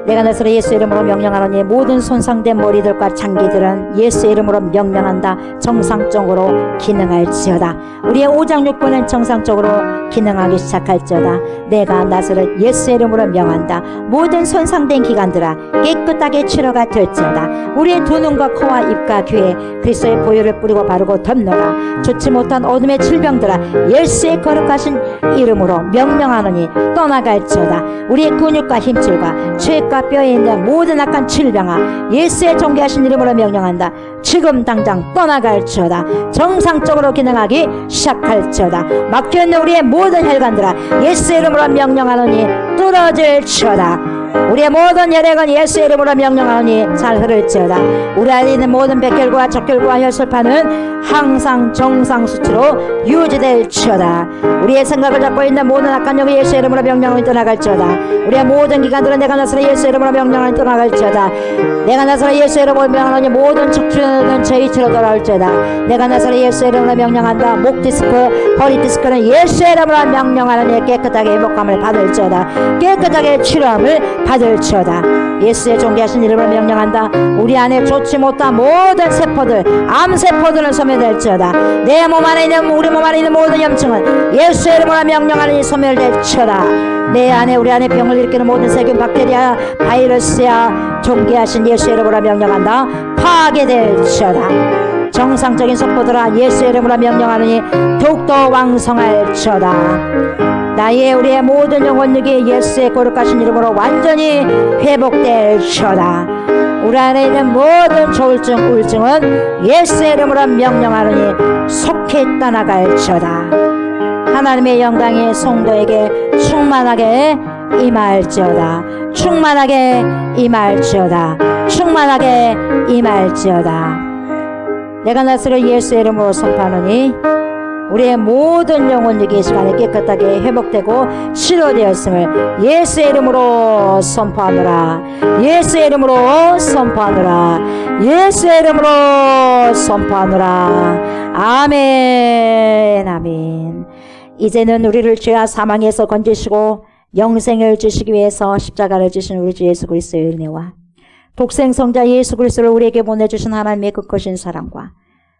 내가 나서로 예수 이름으로 명령하노니 모든 손상된 머리들과 장기들은 예수 이름으로 명령한다. 정상적으로 기능할지어다. 우리의 오장육부는 정상적으로 기능하기 시작할지어다. 내가 나서로 예수 이름으로 명한다. 모든 손상된 기관들아 깨끗하게 치료가 될지어다. 우리의 두 눈과 코와 입과 귀에 그리스도의 보혈을 뿌리고 바르고 덮노라. 좋지 못한 어둠의 질병들아 예수의 거룩하신 이름으로 명령하노니 떠나갈지어다. 우리의 근육과 힘줄과 죄과 뼈에 있는 모든 악한 질병아 예수의 존귀하신 이름으로 명령한다. 지금 당장 떠나갈지어다. 정상적으로 기능하기 시작할지어다. 막혀있는 우리의 모든 혈관들아 예수의 이름으로 명령하노니 뚫어질지어다. 우리의 모든 혈액은 예수의 이름으로 명령하노니 잘 흐를지어다. 우리 안에 있는 모든 백혈과 적혈과 혈소판은 항상 정상 수치로 유지될지어다. 우리의 생각을 잡고 있는 모든 악한 영이 예수의 이름으로 명령하니 떠나갈지어다. 우리의 모든 기관들은 내가 나서로 예수의 이름으로 명령하니 떠나갈지어다. 내가 나서로 예수의 이름으로 명령하니 모든 척추는 제 위치로 돌아올지어다. 내가 나서로 예수의 이름으로 명령한다. 목 디스크, 허리 디스크는 예수의 이름으로 명령하니 깨끗하게 회복함을 받을지어다. 깨끗하게 치료함을 받을지어다. 예수의 존귀하신 이름으로 명령한다. 우리 안에 좋지 못한 모든 세포들, 암세포들은 소멸될지어다. 내 몸 안에 있는 우리 몸 안에 있는 모든 염증은 예수의 이름으로 명령하니 소멸될지어다. 내 안에 우리 안에 병을 일으키는 모든 세균, 박테리아, 바이러스야 존귀하신 예수의 이름으로 명령한다. 파괴될지어다. 정상적인 세포들아 예수의 이름으로 명령하니 더욱더 왕성할지어다. 나의 우리의 모든 영혼력이 예수의 거룩하신 이름으로 완전히 회복될지어다. 우리 안에 있는 모든 조울증, 우울증은 예수의 이름으로 명령하니 속히 떠나갈지어다. 하나님의 영광이 성도에게 충만하게 임할지어다. 충만하게 임할지어다. 충만하게 임할지어다. 내가 나서로 예수의 이름으로 선포하노니 우리의 모든 영혼력이 이 시간에 깨끗하게 회복되고 치료되었음을 예수의 이름으로 선포하노라. 예수의 이름으로 선포하노라. 예수의 이름으로 선포하노라. 아멘. 아멘. 이제는 우리를 죄와 사망에서 건지시고 영생을 주시기 위해서 십자가를 지신 우리 주 예수 그리스도의 은혜와 독생성자 예수 그리스도를 우리에게 보내주신 하나님의 그 크신 사랑과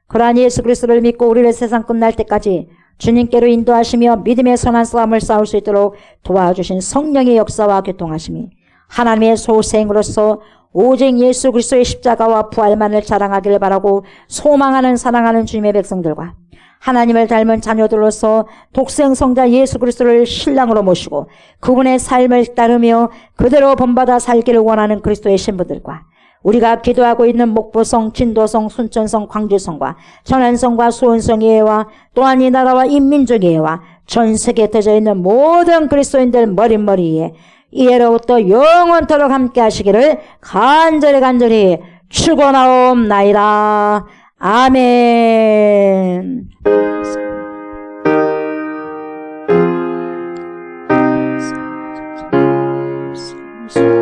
그러한 예수 그리스도를 믿고 우리를 세상 끝날 때까지 주님께로 인도하시며 믿음의 선한 싸움을 싸울 수 있도록 도와주신 성령의 역사와 교통하심이 하나님의 소생으로서 오직 예수 그리스도의 십자가와 부활만을 자랑하기를 바라고 소망하는 사랑하는 주님의 백성들과 하나님을 닮은 자녀들로서 독생성자 예수 그리스도를 신랑으로 모시고 그분의 삶을 따르며 그대로 본받아 살기를 원하는 그리스도의 신부들과 우리가 기도하고 있는 목포성, 진도성, 순천성, 광주성과 전안성과 수원성의회와 또한 이 나라와 이 민족의회와 전 세계에 터져 있는 모든 그리스도인들 머릿머리에 이해로부터 영원토록 함께 하시기를 간절히 축원하옵나이다. 아멘. 주